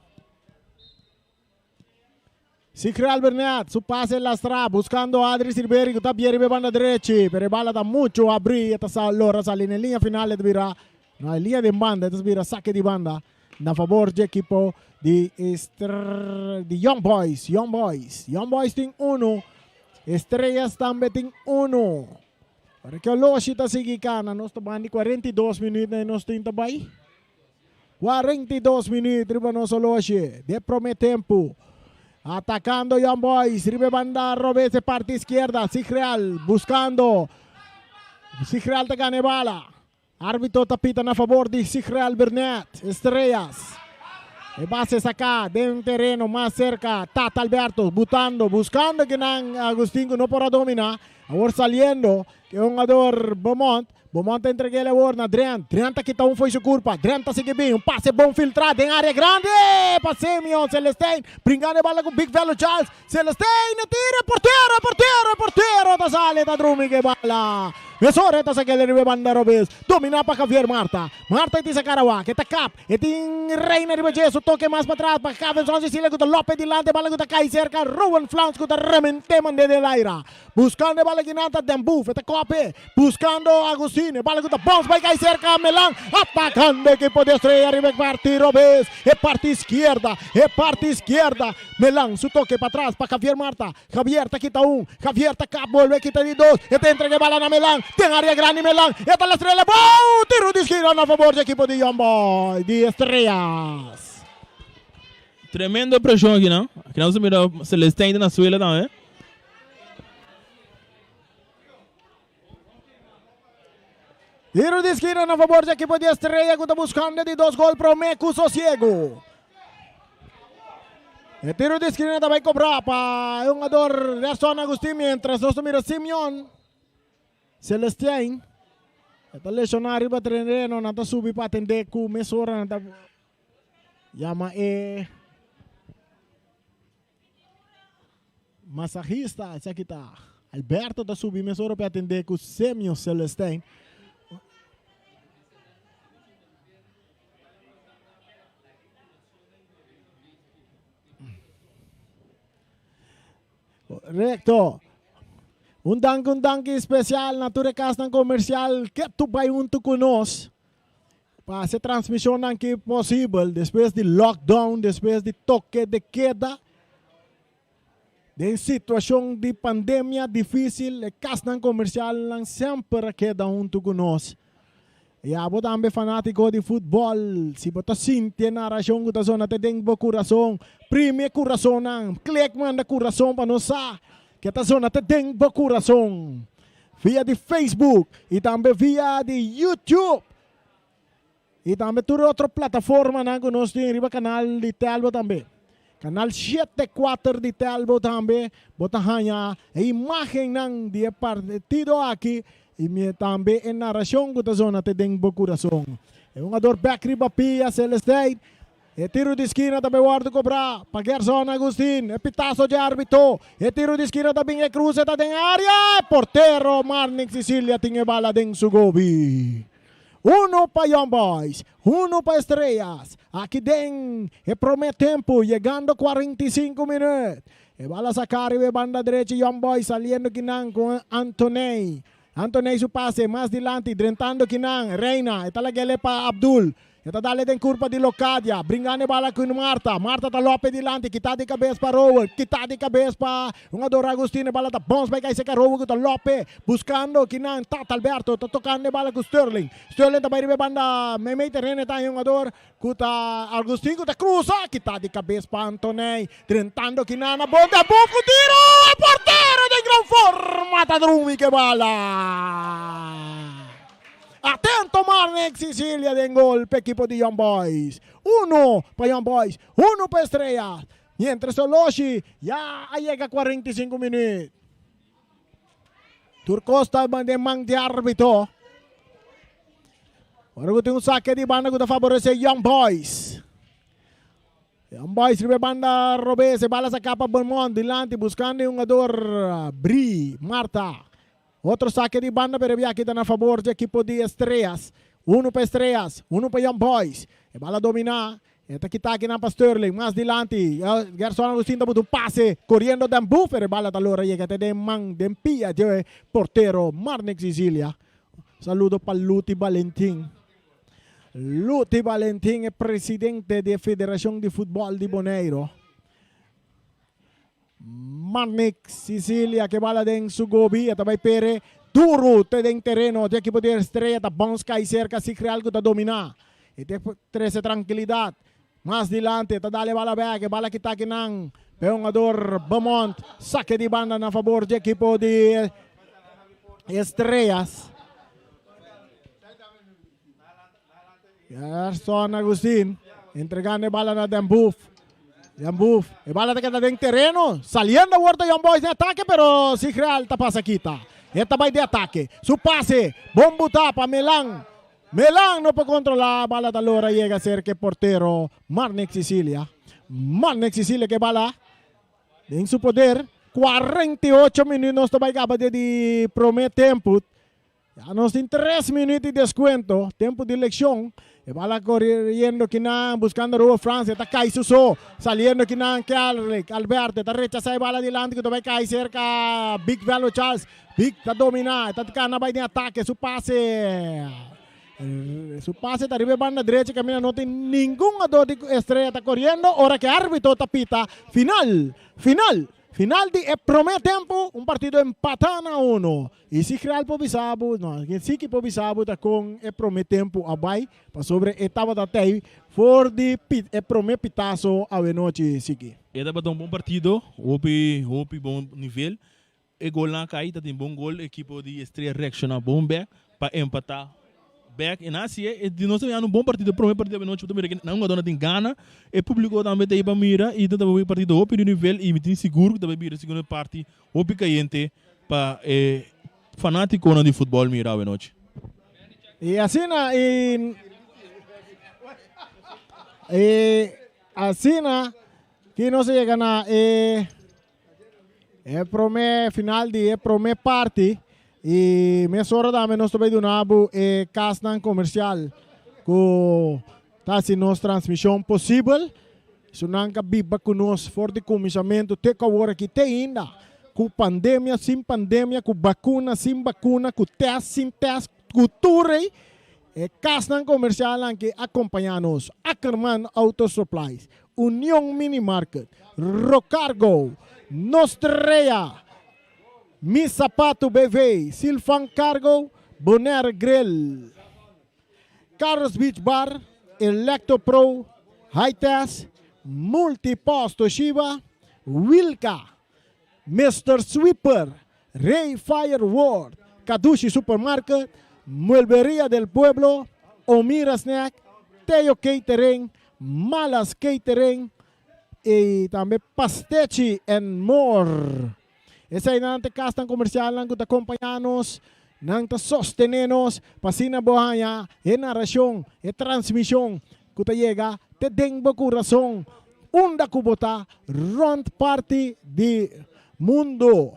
Sikral Bernat, su pase lastra, buscando Adri Silveri, que está bien ribe banda derecha, pero a bala da mucho abrir, esta lora sale en linha final, vira, na linha de banda, esta vira saque de banda, na favor do equipo de Young Boys. Young Boys tem 1, Estrellas também tem 1. Para que o Loshi está seguindo, nós estamos em 42 minutos, nós estamos também. 42 minutos, riba nosso Loshi, de prometempo. Atacando Young Boys, ribe banda, Robese parte izquierda, Sigreal buscando, Sigreal te gana bala, árbitro tapita a favor de Sigreal Bernat, Estrellas, e base saca de un terreno más cerca, Tata Alberto, buscando que Agustín no para dominar, ahora saliendo, que un jugador Beaumont entreguei a bola na Adrian tá aqui, foi sua culpa. Adrian tá seguindo bem, passe bom filtrado em área grande. Passemion, Celestine, brincando a bola com Big Velo Charles. Celestine, tira, porteiro, da sale, da Drumi que bala. Mesore tá sakele ribe banda Robes. Domina para Javier Marta. Marta iti sa Karawa, que tá cap. Iti Reina ribe Jesu, toque mais para trás para Cavenson Sicilia com Lopes dilante, bala com cai cerca, Rowan Flowers com rementeman de Delaira. Buscando a bala que nata Dembuf, eta cope. Buscando Agustine, bala com bounce vai cai cerca Melan, atacando equipo de Estrella ribe parte Robes. E parte esquerda. Melan, su toque para trás para Javier Marta. Javier tá quita Javier tá cap, vuelve quita de 2. E te entrega bala na Melan. Tem área grande Melan. Esta la estrela. Bom! Tiro de esquina a favor do equipo de Young Boys. De Estrellas. Tremenda pressão aqui, não? Aqui não se mira Celestine na suela, não, é? Tiro de esquina a favor do equipo de Estrella. Que está buscando de 2 gols para o Meco Sosiego. E tiro de esquina também cobrar para o jogador Gerson Agustín. Mientras nós mira Simeon Celestine. Esta lesionar riba terreno, nata subi para atender com mesora, nata llama masajista, essa aqui tá. Alberto tá subi mesora para atender com Semio Celestine. Correcto. Un danke especial na ture kastan comercial que tu vai junto conosco para essa transmissão que é possível depois de lockdown, depois de toque de queda, de situação de pandemia difícil, a kastan comercial lang sempre queda junto conosco. E a bota também fanático de futebol, se bota sinti na narração que zona te deng bo coração, primeiro coração nang, click manda coração para nós que a zona te deng bo coração, via de Facebook e também via de YouTube. E também toda outra plataforma que nós temos no canal de Telbo também. Canal 74 de Telbo também. Bota hanya a imagem de partido aqui. E também a narração que a zona te tem bo coração. É um ador back riba pia Celeste. E tiro de esquina também guarda cobrar. Pa Gerson Agustin. E pitazo de árbitro. E tiro de esquina também é cruz. E tá em área. Portero Marnik Sicilia tinha bala dentro Sugobi. Uno para Young Boys, uno para Estrellas. Aqui tem é promete tempo, chegando 45 minutos. E bala sacar e banda direita Young Boys saliendo kinang com Entretené. Entretené su pase mais dilante, drentando kinang Reina. E talagele para Abdul. Eta dale den curva de Locadia, bringando bala com Marta. Marta tá Lopes dilante, kita de cabeça para Rower, kita de cabeça para um ador Agostino, bala tá bons, vai cair seca Rower com Lopes, buscando que não Tata Alberto, tá tocando bala com Sterling. Sterling tá vai banda, meio terreno tá um ador com Agostino, tá cruza, kita de cabeça para Antonei, tentando que não na bola, pouco tiro, é porteiro de gran forma, tá drumi que bala. Atento Marnik Sicilia de golpe equipo de Young Boys. Uno para Young Boys, uno para Estrellas. Mientras Soloshi ya llega 45 minutos. Turcosta de mang de árbitro. Ahora tem um saque de banda que favorece Young Boys. Young Boys ribe banda Robese, bala sa capa Belmont, dilante buscando um ador Bri, Marta. Outro saque de banda, pero aqui está na favor do equipo de Estrellas. Uno para Estrellas, uno para Young Boys. E bala dominar. Eta kita aqui na para Sterling, mais dilante. Gerson Agustin dá um passe, correndo da buffer. E bala da lora, chega até de man, de pia, de porteiro, Marnik Sicilia. Saludo para Luti Valentim. Luti Valentim é presidente da Federação de Futebol de Bonaire. Marnik Sicilia que bala den Sugobi, até vai pere duro te den terreno, de equipo de Estrella, tá bons cai cerca, se cria algo tá dominar. E te trece tranquilidade. Mais dilante, tá dale bala back, bala que tá aqui nang, peongador Beaumont, saque de banda na favor de equipo de Estrellas. Gerson Agustin, entregando bala na Dembuf. Yambuf, e bala que está dentro terreno, saliendo a vuelta Young Boys de ataque, pero si real está pasa quita. Esta vai de ataque, su pase, bombo tapa, Melang. Melang no puede controlar, bala da lora llega a ser que portero Marnik Sicilia. Marnik Sicilia que bala en su poder, 48 minutos vai acabar de prometer tempo. Ya nos tem 3 minutos de descuento, tempo de elección. E bala corriendo que buscando Rubo Francia, está cae Suso, saliendo que que Alberto, está rechaza bala adelante que vai cair cerca Big Velo Charles, Big está dominar, está cana vai de ataque, su pase está arriba banda derecha, camina não tem nenhum ador de Estrella, está correndo, hora que árbitro está pita, final de primeiro tempo, um partido empatado a 1. E se criar po bisabo, não, se que po bisabo tá com primeiro tempo abai, para sobre etapa da tei, for de primeiro pitaço a noite seguir. Era um bom partido, houve bom nível. E gol na caída tem bom gol, equipo de Estrela reacciona bom back para empatar. Back e nasce de nós temos um bom partido, primeiro partido da noite, não dona tem gana, e público também tem para mira e também partido houve de nível e me tem seguro que também mira segunda parte, houve caiente para fanático de futebol mira a noite. E assim que não se chega na primeiro final de primeira parte. E minha hora da nós também do nabo é castan comercial com tá se nossa transmissão possível. Isso não cabe para nós for de comissamento te que agora que tem ainda com pandemia, sem pandemia, com vacuna, sem vacuna, com teste, sem teste, com tudo. Castan comercial que acompanha-nos. Ackerman Auto Supplies, União Mini Market, Rocargo, Nostrea, Mi Sapato BV, Silfan Cargo, Bonaire Grill, Carlos Beach Bar, Electro Pro, High Test, Multipost Toshiba, Wilka, Mr. Sweeper, Ray Fireworld, Kadushi Supermarket, Mueblería del Pueblo, Omira Snack, Teo Catering, Malas Catering y también Pastechi and more. Esa ay nante castan comercial lang kuta acompanhanos, nang ta sostenenos, pasina bohanya, e narración, e transmisión, kuta llega, te dengbo corazón, unda kubota, rond party di mundo.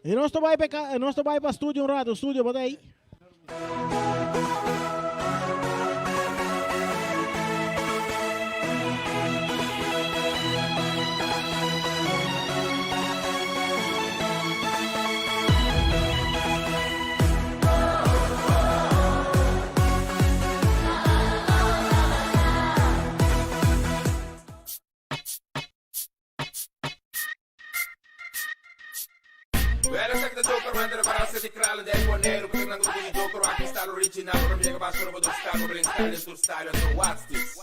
E nós vai para o estúdio um rato, estúdio, bota aí. Well, check the joker, man, the parasite crowd, the Bonaire, because I'm going to joker, rock style original, from the Basur of the style, bring style to style, so what's this?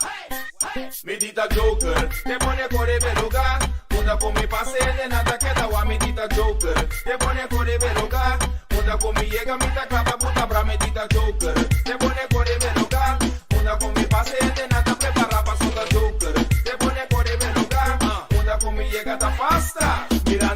Medita joker, te pone corre beluga, muda con mi pase de nada que da medita joker, te pone corre beluga, muda con mi llega, mi tacaba, puta bra, medita joker, te pone corre beluga, muda con mi pase de nada, prepara para soda joker, te pone corre beluga, muda con mi llega, ta pasta, mira,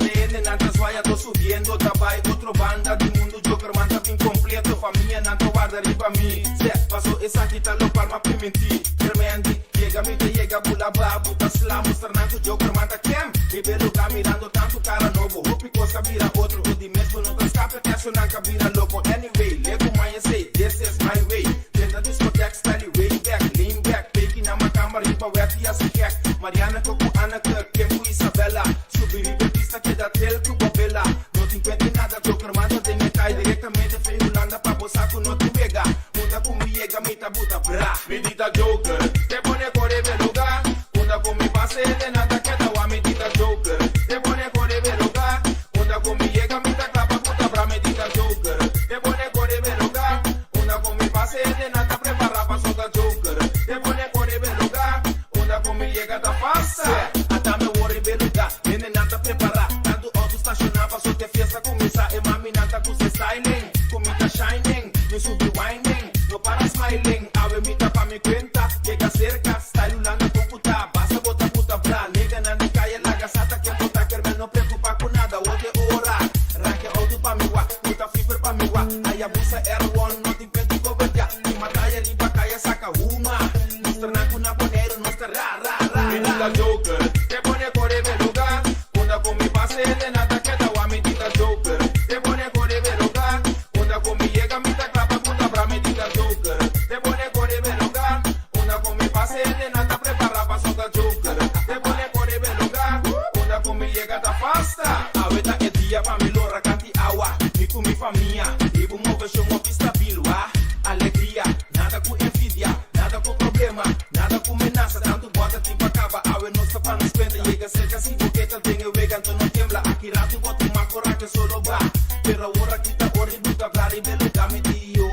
tô subindo, trabalho, outro banda do mundo, joker, man, tá bem completo, família, não tô guardando pra mim, Zé, passou essa aqui, tá louco, para me mentir, tremendo, chega, bula, babu, tá slam, mostrando o joker, man, tá quem, e pelo cá, mirando tanto cara novo, roupa e costa, vira outro, o de mesmo, não tá escape, até acionar, vira louco, anyway, lego, mãe, sei, this is my way, tenta discoteca, style, way back, lean back, pegue na minha câmera, limpa, wet, e assim quer, Mariana, Coco, Ana, Kirk, Kempo, Isabela, subir e pista, que dá tel, que bobela, não te encontre nada, joker, manda de metai, diretamente, feio, landa, pra bolsa, com não te pega, muda comigo, me tá buta, bra, medita, joker, te pone corre, beluga, muda comigo, passe, de nada, que dá, medita, joker, te pone corre, beluga, muda comigo, me tá clapa, puta, bra, medita, joker, te pone corre, beluga, muda comigo, passe, de nada, prepara, pra soltar, joker, te pone corre, beluga, muda comigo, tá passa, até meu worry, beluga, nene, nada, prepara, tanto auto estacionar, passou que fiesta começa, e mami, nada, com se styling, comida shining, me subi winding, no para smiling, ave, me tá pra me cuenta, chega cerca, style, lana, com puta, passa, bota, puta, bra, nega, nana, caia, laga, sata, que bota, quer ver, não preocupa com nada, hoje é hora, ranque, auto pra me wa, puta, fever pra me wa, aí a busa, R1, não te impede, coberta, e mataia, riba, caia, saca, uma, mostrando com na boneiro, mostra, ra, medita, joker, te pone corre, beluga, muda com mi passe, de nada, que dá, medita, joker, te pone corre, beluga, muda com mi llega, mi ta clapa, puta, bra, medita, joker, te pone corre, beluga, muda com mi passe, de nada, prepara, pa, solta, joker, te pone corre, beluga, muda com mi llega, ta pasta, aveta, é dia, pra me lora, canti, awa, mi com mi família, e com mo vejo, mo pista, bilua, alegria, nada com envidia, nada com problema, nada com menaça, tanto bota, tipo, acaba, awe, nossa, pra nos cuenta, llega cerca, assim, boqueta, tenho vega, então não tembla, aqui, rato, bota, uma cora, que solo va, pero ahora, quita, ori, buta, blar, e beluga, me dio,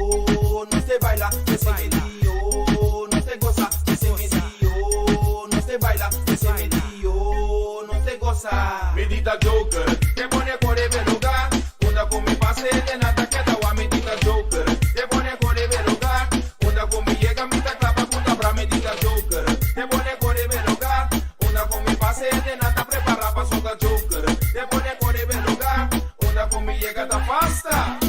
no te baila, que se me dio, no te goza, que se me dio, no te baila, que se me dio, no te goza, medita, joker, te pone corre, beluga, muda con mi pase, de nada, que da, medita, joker, te pone corre, beluga, muda con mi llega, mi ta clapa, puta, bra, medita, joker, te pone corre, beluga, muda con mi pase, de nada, prepara, pa, solta, joker, te pone corre, beluga, muda con mi llega, ta pasta.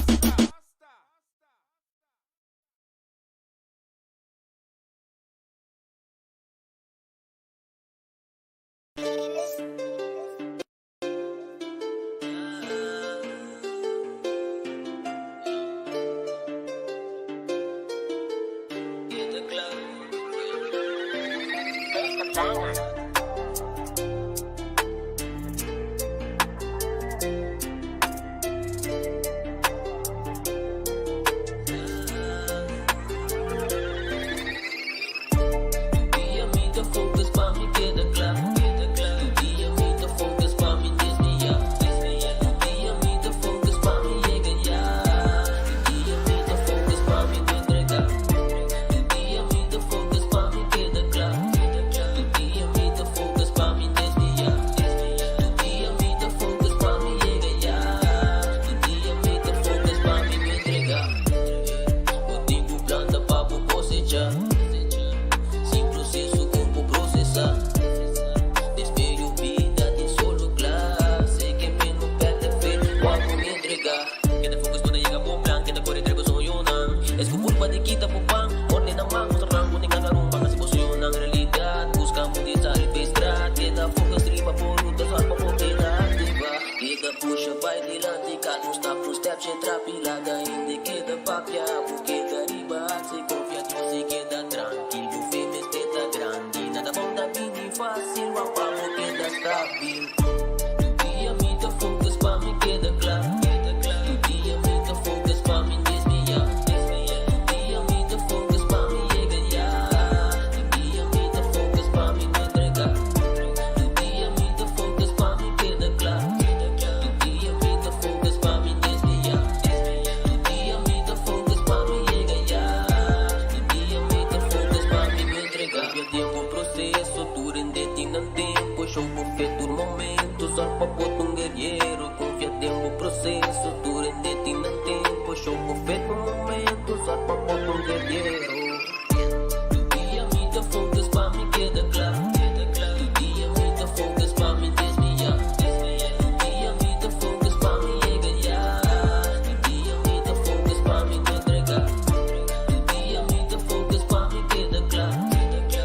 step se trapilada, ainda queda papia, porque da riba se confia, tu se queda tranquilo, o fim está grande, nada bom da vida fácil, o papo queda estável. Do dia me dá focus pra me queda claro, do dia me dá focus pra me desviar, do dia me dá focus pra me ganhar, do dia me dá focus pra me entregar, do dia me dá focus pra me queda claro. Jogo feito momentos, só para botar guerreiro. Confia tempo processo, durante tem tempo. Jogo feito momentos, só para botar guerreiro. Do dia me dá focus para me queda claro. Do dia me dá focus para me desviar. Do dia me dá focus para me ganhar. Do dia me dá focus para me entregar. Do dia me dá focus para me queda claro.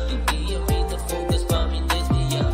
Do dia me dá focus para me desviar.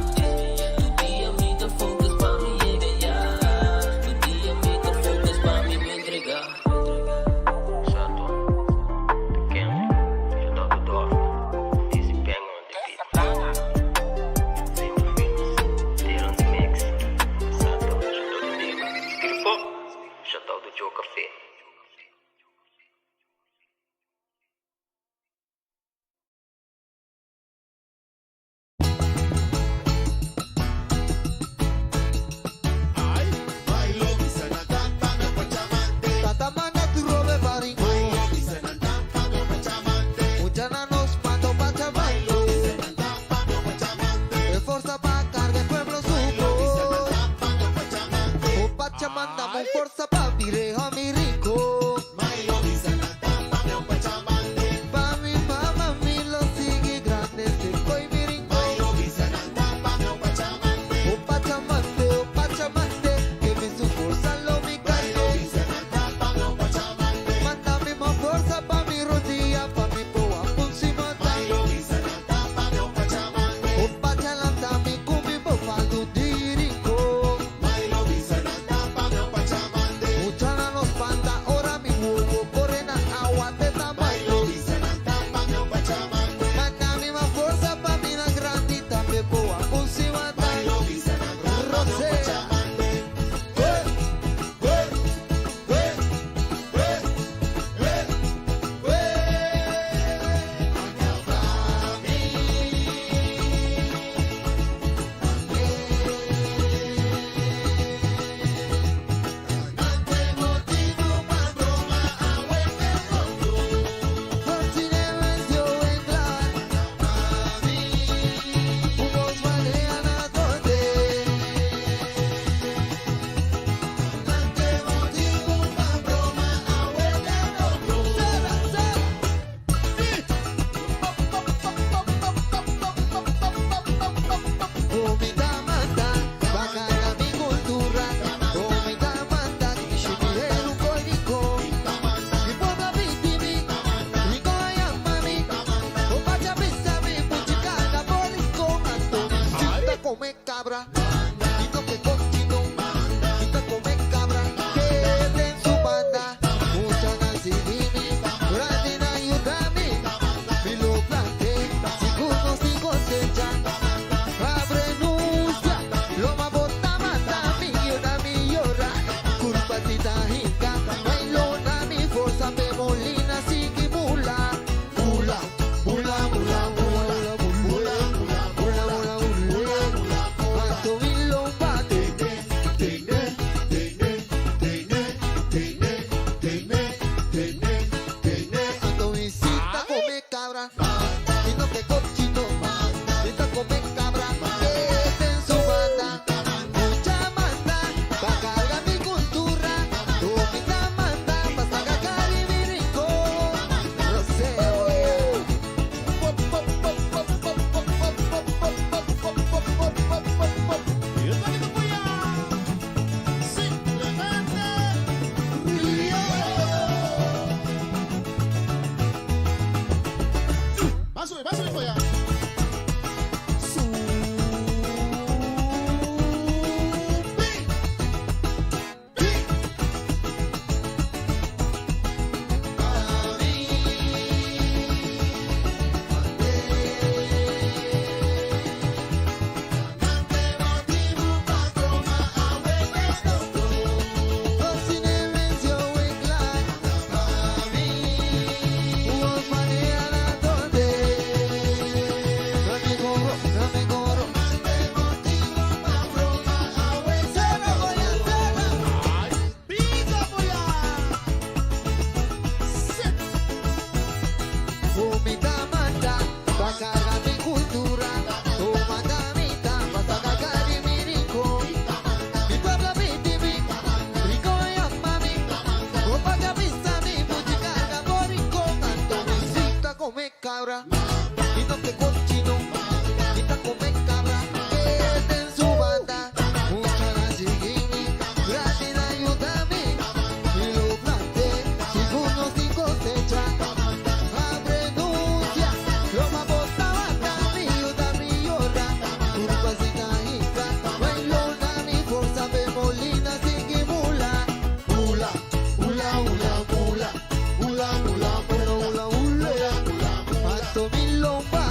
lomba.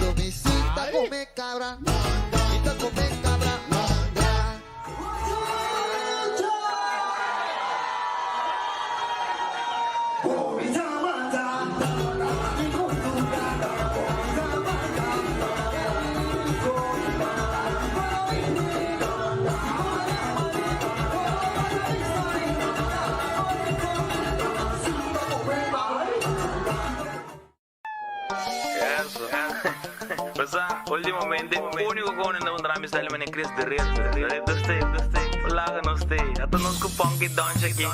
Domicita come cabra, ita come cabra, manga. Basta, ultimamente, unico con el nuevo drama style me Chris de Red. Doste, laga no stay. Ato nos ko punky dance aqui.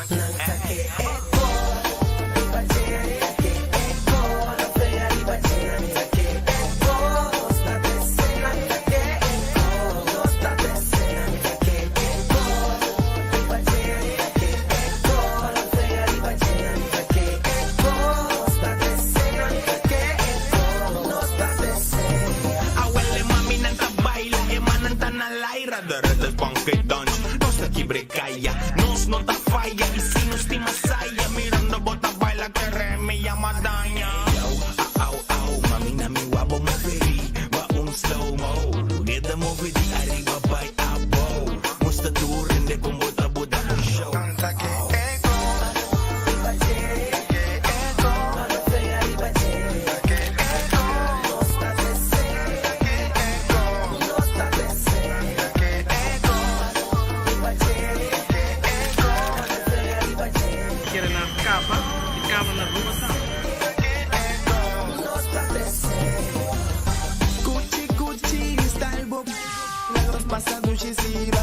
De red is punky dance, nos te quibrecaya, nos nota falla y si nos te masaya, mirando bota baila que re me llama daña. Au, mami na mi wabo mo feri, wa slow mo, get the movie di arriba by abo, musta tu rende con bota buda un show. Canta que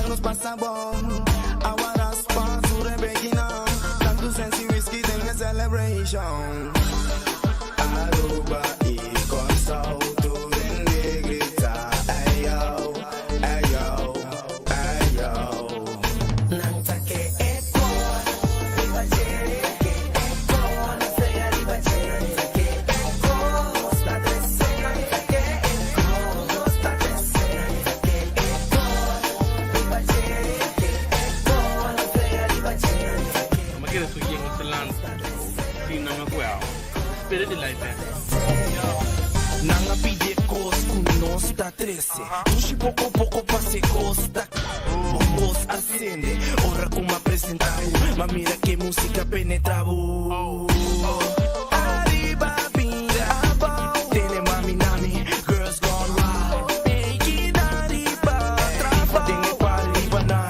nos pasa bon. Ahora spa su rebekina. Tanto sensi whisky en la celebration. Aruba y con sauto de negrita. Ayo, ayo, ayo. Nanta que eco. Riba jere que eco. La fea riba jere que eco. Sta desena que eco. Sta desena que eco. Nanga pide cos con nosta 13. Tushi poco pase costa. Voz ascende, ora como apresentado. Ma mira que música penetrabo. Arriba vida, tele mami nami, girls gone wild. Make arriba, trapa, tengo pali na.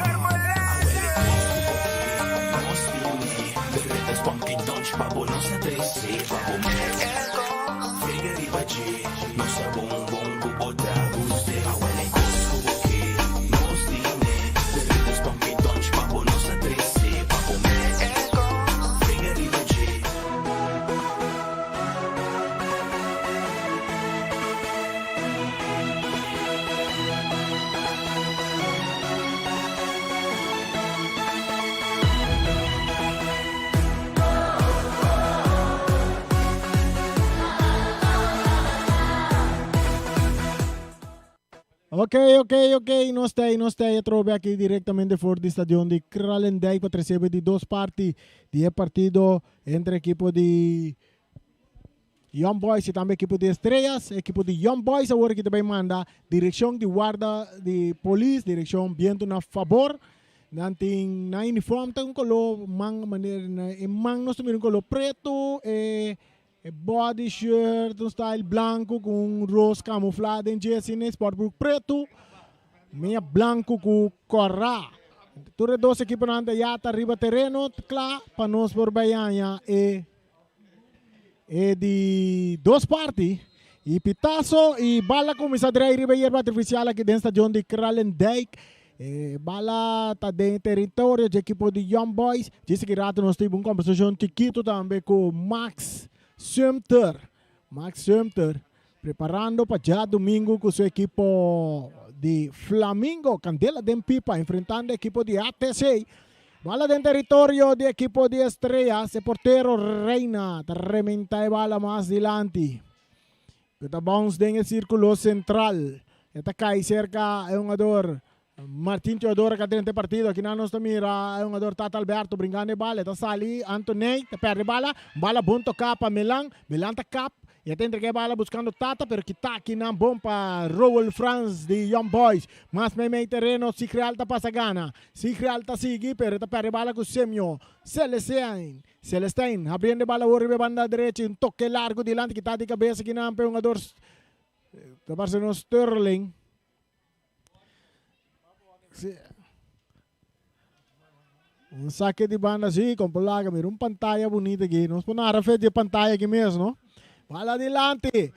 Vamos viene, de redes punky dance, babo no se trece, babo me. No sé bombón, cubota, guste, abuela y cosco, que no tiene. De redes punky dance, papo no se trece, papo me. Venga arriba, G. Ok, nós trove aqui diretamente fora do estádio de Kralendijk para receber de duas partes de partido entre a equipe de Young Boys e também a equipe de Estrelas. A equipe de Young Boys agora que também manda direção de guarda de polícia, direção viento na favor. Nanti na uniforme tem color maneira nós temos color preto e body shirt, um style branco com rose camuflado em jersey, sportbook preto, meia branco com corra. Todas duas equipes anda já tá arriba terreno, claro, para nós por Baiana e de duas partes. E pitaço e bala começa a ir bem artificial aqui dentro do estádio de Kralendijk. Bala tá dentro do território da equipe de Young Boys. Disse que rato nós tivemos uma conversação chiquito também com Max Sumter, preparando para já domingo com sua equipe de Flamengo, Candela de Pipa, enfrentando a equipe de ATC. Bala dentro do território da equipe de Estrelas, o porteiro Reina, rementa a bala mais adiante. Está bounce dentro do círculo central. Está cai cerca é um jogador Martin Teodoro que dentro partido aqui na nossa mira é um jogador Tata Alberto brincando de bola, tá sali Anthony, tá perde bola bom tocar para Melan tá cap e até entregar bola buscando Tata, pero que tá aqui na bom para Raul Franz de Young Boys, mas meio terreno se Real tá passa gana, se Real tá seguir, pero tá perde bola com Semio, Celestine, abrindo bola over banda direita, um toque largo dilante que tá de cabeça aqui na um jogador tá parecendo Sterling. Um saque de banda assim, com placa, mira, pantalla bonita aqui. Nós podemos arrafar de pantalla aqui mesmo, não? Bala adelante.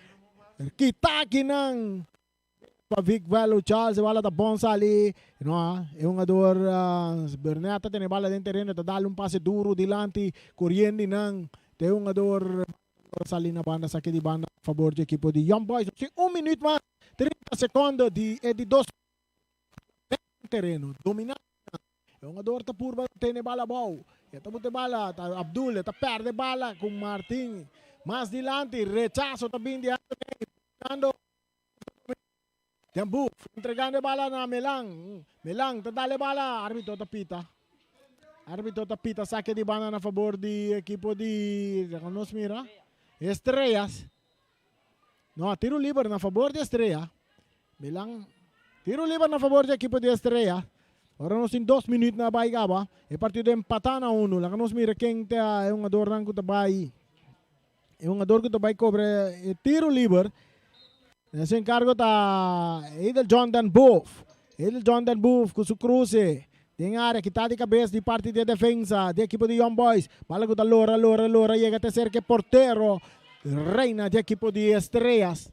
Kita aqui não. Para Vic Velo Charles, bala da bonsa ali. Não, é um jogador, Berneta tem bala dentro do terreno, tá dando passe duro adelante, correndo não. Tem um jogador, ali na banda, saque de banda, a favor do equipe de Young Boys. 1 minuto mais, 30 segundos de 2 terreno, dominante. É um jogador que tem bala boa. Está botando bala, tá Abdul, está perde bala com Martin. Mais dilante, rechazo também de Anthony. Tempo, entregando bala na Melang. Melang, tá dando bala, árbitro tapita. Árbitro tapita, saque de bala na favor de equipo de, nos mira, Estrellas. Não, tiro livre na favor de Estrela. Melang, tiro livre na favor do equipo de Estrela. Agora nós temos 2 minutos na baigaba. É partido empatando a 1. Lá nós mira quem é um jogador que vai. É um jogador que vai cobrar tiro livre. Nesse encargo tá Edel Jonathan Buff. Edel Jonathan Buff com seu cruze. Tem área que está de cabeça de parte de defesa da equipe de Young Boys. Bala com a Lora. Chega até ser que porteiro. Reina da equipe de Estrellas.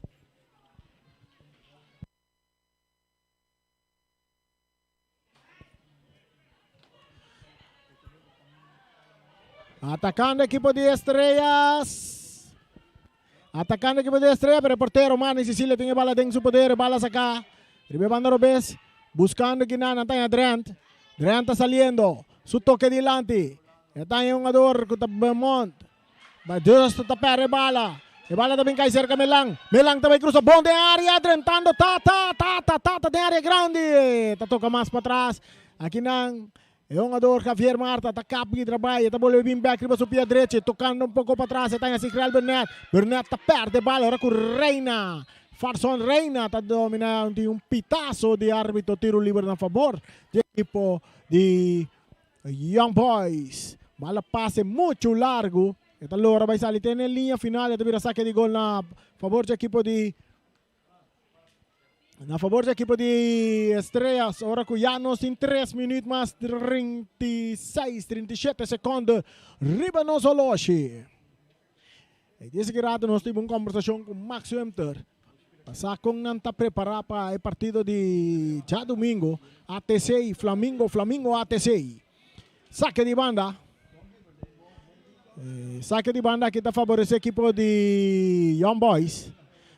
Atacando a equipe de Estrellas. Atacando a equipe de Estrellas, pero el portero, mano, y Sicilia tiene bala en su poder, bala acá. Ribebando Robes, buscando que nada, está en Adriant. Adriant está saliendo, su toque delante. Está en un jugador con Beaumont. Va justo tapar a bala. A bala também cai cerca Melang. Melang também cruza bom de área, adrentando, Tata, de área grande. Tá toca mais para trás. Aqui não. É um jogador, Javier Marta, está capa de trabalho, está bolando bem back, riba subir a direita, tocando pouco para trás, está em Real Bernat. Bernat está perto de bala, agora com Reina. Farson Reina está dominando pitaço de árbitro, tiro livre a favor do equipo de Young Boys. Bala passe muito largo. Esta lora vai sair, tem linha final, esta vira saque de gol na favor do equipo de Estrellas. Agora que já nós em 3 minutos mais 36, 37 segundos. Riba nos Oloshi. E desse grado nós tivemos uma conversação com Max Wemter. Passar com não está preparado para o partido de já domingo. ATC, Flamengo ATC. Saque de banda. Saque de banda que está favorecendo a equipe de Young Boys.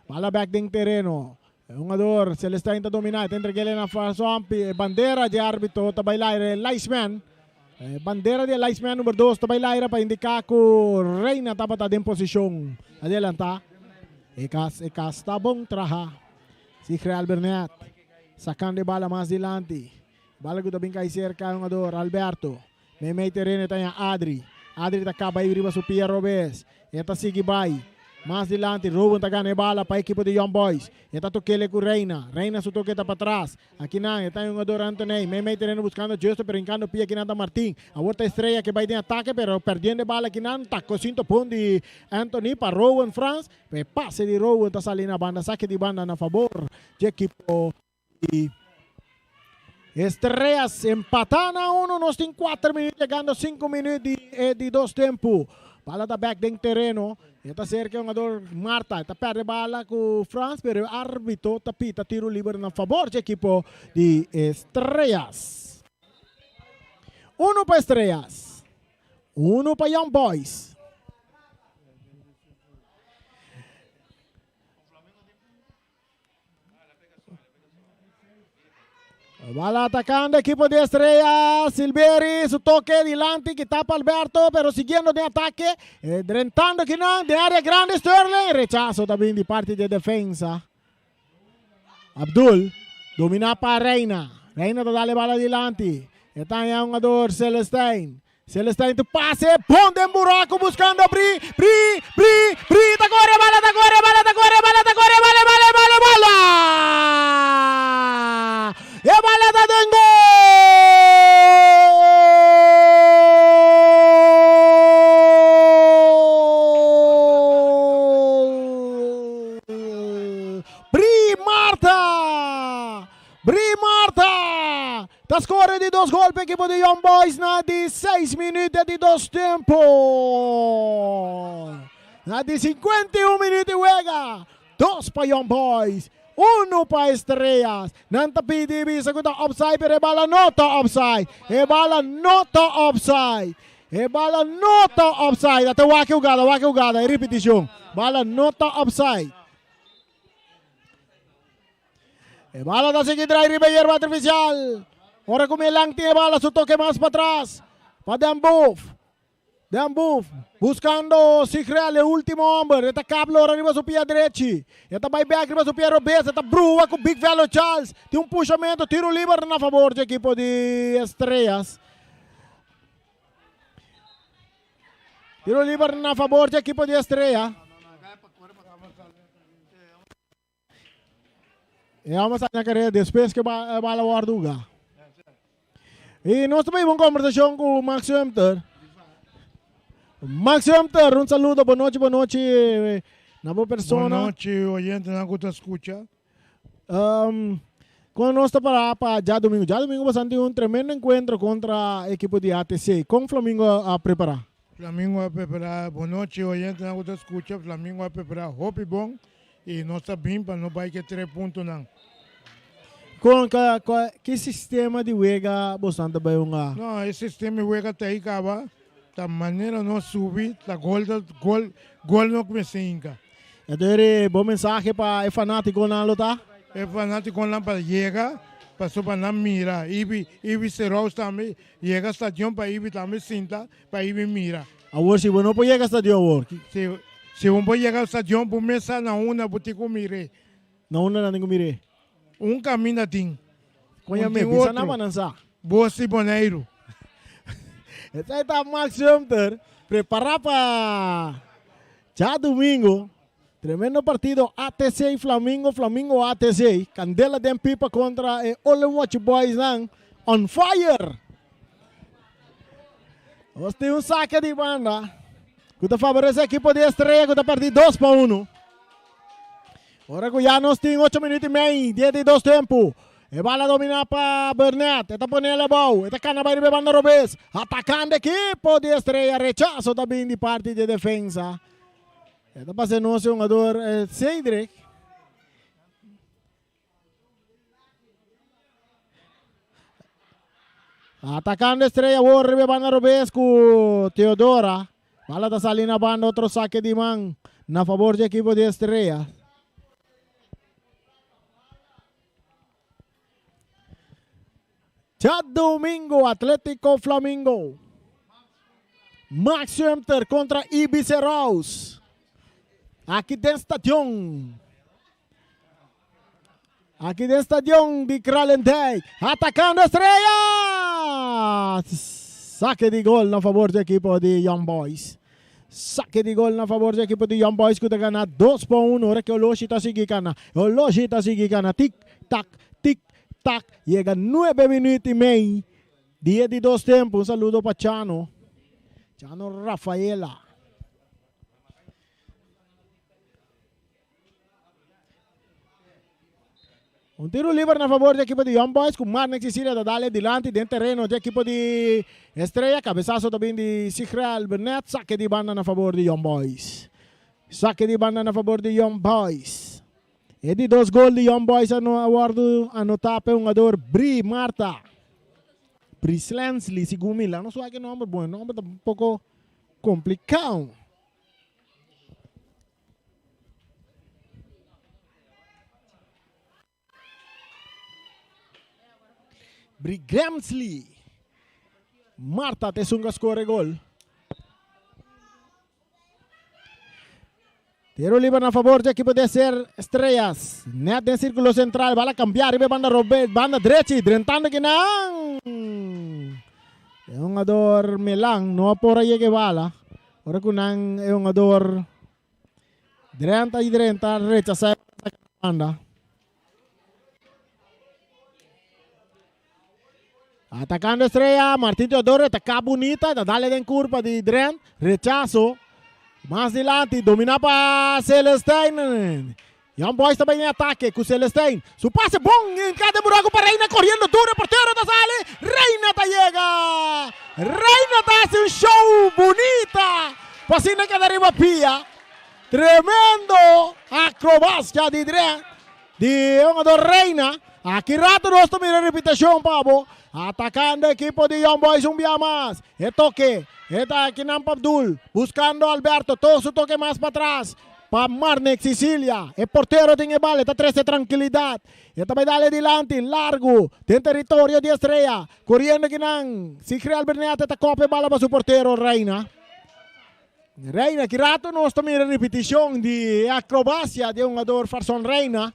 Bala back dentro terreno. Um jogador, Celestine está dominado, tem que ele na fação, bandeira de árbitro, está bailar, Liceman. Bandeira de Liceman número 2, está bailar para indicar que o Reina está em posição. Adelanta. Ekas está bom traha. Si Real Bernat. Sacando de bala mais adiante. Bala que também cai cerca, um jogador, Alberto. Meio terreno tem Adri. Adri está acaba aí, riba supia Robes. Eta sigue vai. Mais adiante, Ruben está ganhando bala para a equipe de Young Boys. Está toquele com Reina. Reina su toque está para trás. Aqui não, está um jogador Anthony. Meio terreno buscando justo, brincando pia aqui nada Martin. A outra estrela que vai em ataque, pero perdendo bala aqui não. Taco 5 pontos de Anthony para Rowan France. Passe de Rowan está salindo na banda. Saque de banda na favor de equipe de Estrellas. Empatando a 1. Nós temos 4 minutos, chegando 5 minutos de 2 tempos. Bala da back dentro terreno. Está cerca um jogador Marta. Está perde bala com France, pero o árbitro tapita tiro livre na favor do equipe de Estrellas. 1 para Estrellas. 1 para Young Boys. Bala atacando equipo de Estrellas, Silveri, su toque adelante que tapa Alberto, pero siguiendo de ataque, drentando aquí no, de área grande Sterling, rechazo también de parte de defensa. Abdul, domina para Reina, Reina dale bala adiante. Está aí um jogador Celestine. Celestine tu passe, ponte em buraco buscando Bri, tá corre, bala. E a bala tá dentro. Bri Marta! Tá score de 2 gols para a equipe de Young Boys na de 6 minutos de 2 tempos. Na de 51 minutos juega. 2 para Young Boys. 1 para Estrellas. Nanta pidi bisa ko offside pero bala nota offside. E bala nota offside. Até waki jugada. E repetição. Bala nota offside. E bala da seguinte drive Ribeiro artificial. Ora com Melang tinha bala, su toque mais para trás. Para Dambuf. Buscando Sigrel, o último homem. Está Cablo arriba su pé direito. Está Baiback arriba su pé Robes. Está Brua com Big Velo Charles. Tem um puxamento, tiro livre na favor do equipo de Estrellas. Tiro livre na favor do equipo de Estrellas. E vamos a na carreira depois que a bala guarda. E nós também vamos conversação com o Max Hemter. Max Hemter, um saludo, boa noite. Na boa persona. Boa noite, oyente, na que te escucha. Quando nós estamos para já domingo bastante um tremendo encontro contra a equipe de ATC. Como o Flamengo a preparar? Flamengo a preparar, boa noite, oyente, na que te escucha. Flamengo a preparar, hope bom. E nós sabemos para não vai que 3 pontos não. Com que sistema de wega bastante bem Não, esse sistema de wega tá aí acaba. Da maneira não subir, da gol não começa ainda. Então é bom mensagem para o fanático na luta. O fanático não para chegar, passou para não mirar. Ibi Serraus também chega ao estádio para Ibi também sinta para Ibi mira. Agora se você não pode chegar ao estádio Se você pode chegar ao estádio, por mesa na uma butico mire. Na uma não ninguém mire. Um caminho tem. Conhece bisa na manansa. Voz di Bonaire. Esse aí tá Max Hemter preparar para já domingo. Tremendo partido ATC e Flamengo ATC. Candela de pipa contra All Watch Boys não. On fire. Nós temos saque de banda. Que favorece a equipe de Estrela que está perdendo 2-1. Agora que já nós temos 8 minutos e meio, 10 de 2 tempos. E bala domina para Burnett. Está ponendo a bola. Está cana vai banda Robes. Atacando a equipe de Estrela. Rechazo também de parte de defesa. Está passando o jogador Cedric. Atacando a Estrela. Borre banda Robes com Teodora. Bala está salindo na banda. Outro saque de mão na favor da equipe de Estrela. Já domingo, Atlético Flamengo. Max Hemter contra Ibi Serraus. Aqui dentro do estádio de Kralendijk. Atacando a Estrela. Saque de gol na favor da equipe de Young Boys. Saque de gol na favor da equipe de Young Boys que está ganhando 2-1. Ora que o Logi está seguindo. Tic, tac. Chega 9 minutos e meio. Dia de 2 tempos. Um saludo para Chano Rafaela. Um tiro livre na favor da equipe de Young Boys. Com Marnex Cecilia da Dália adiante dentro terreno da equipe de Estrela. Cabeçaço também de Sigrel Burnett. Saque de banda na favor de Young Boys. E de 2 gols de Young Boys anotar para um jogador Bri Marta. Brislensli, segundo Milan. Não sei que nome, bom, nome está um pouco complicado. Brighamsley. Marta te sunga score gol. Tiro libre a favor del equipo de Ser Estrellas. Net en círculo central. Bala cambiar. Ibe banda Robert. Banda derecha. Drentando que nang. É um ador Melang. No por aí que bala. Ora kunang é um ador. Drenta e drenta. Rechaza a banda. Atacando Estrella. Martín Teodoro. Ataca bonita. Dale en curva de Drent. Rechazo. Mais adelante, domina para Celestine. Young Boys também em ataque com Celestine. Su passe bom, encada buraco para Reina, correndo duro, porteiro da sala. Reina tá chega. Reina tá hace um show bonita. Passina que arriba pia. Tremendo acrobacia de Dre. De jogador Reina. Aqui rato nós também repetição, Pabo. Atacando equipo de Young Boys un día más. El toque. Está aquí Nampa Abdul. Buscando a Alberto. Todo su toque más para atrás. Para Marnek Sicilia. El portero tiene bala. Está 13 tranquilidad. Está para darle adelante. Largo. En territorio de Estrella. Corriendo aquí nan. Si crea Alberneate. Está copia bala para su portero Reina. Reina. Que rato no está mira repetición de acrobacia de un jugador Farson Reina.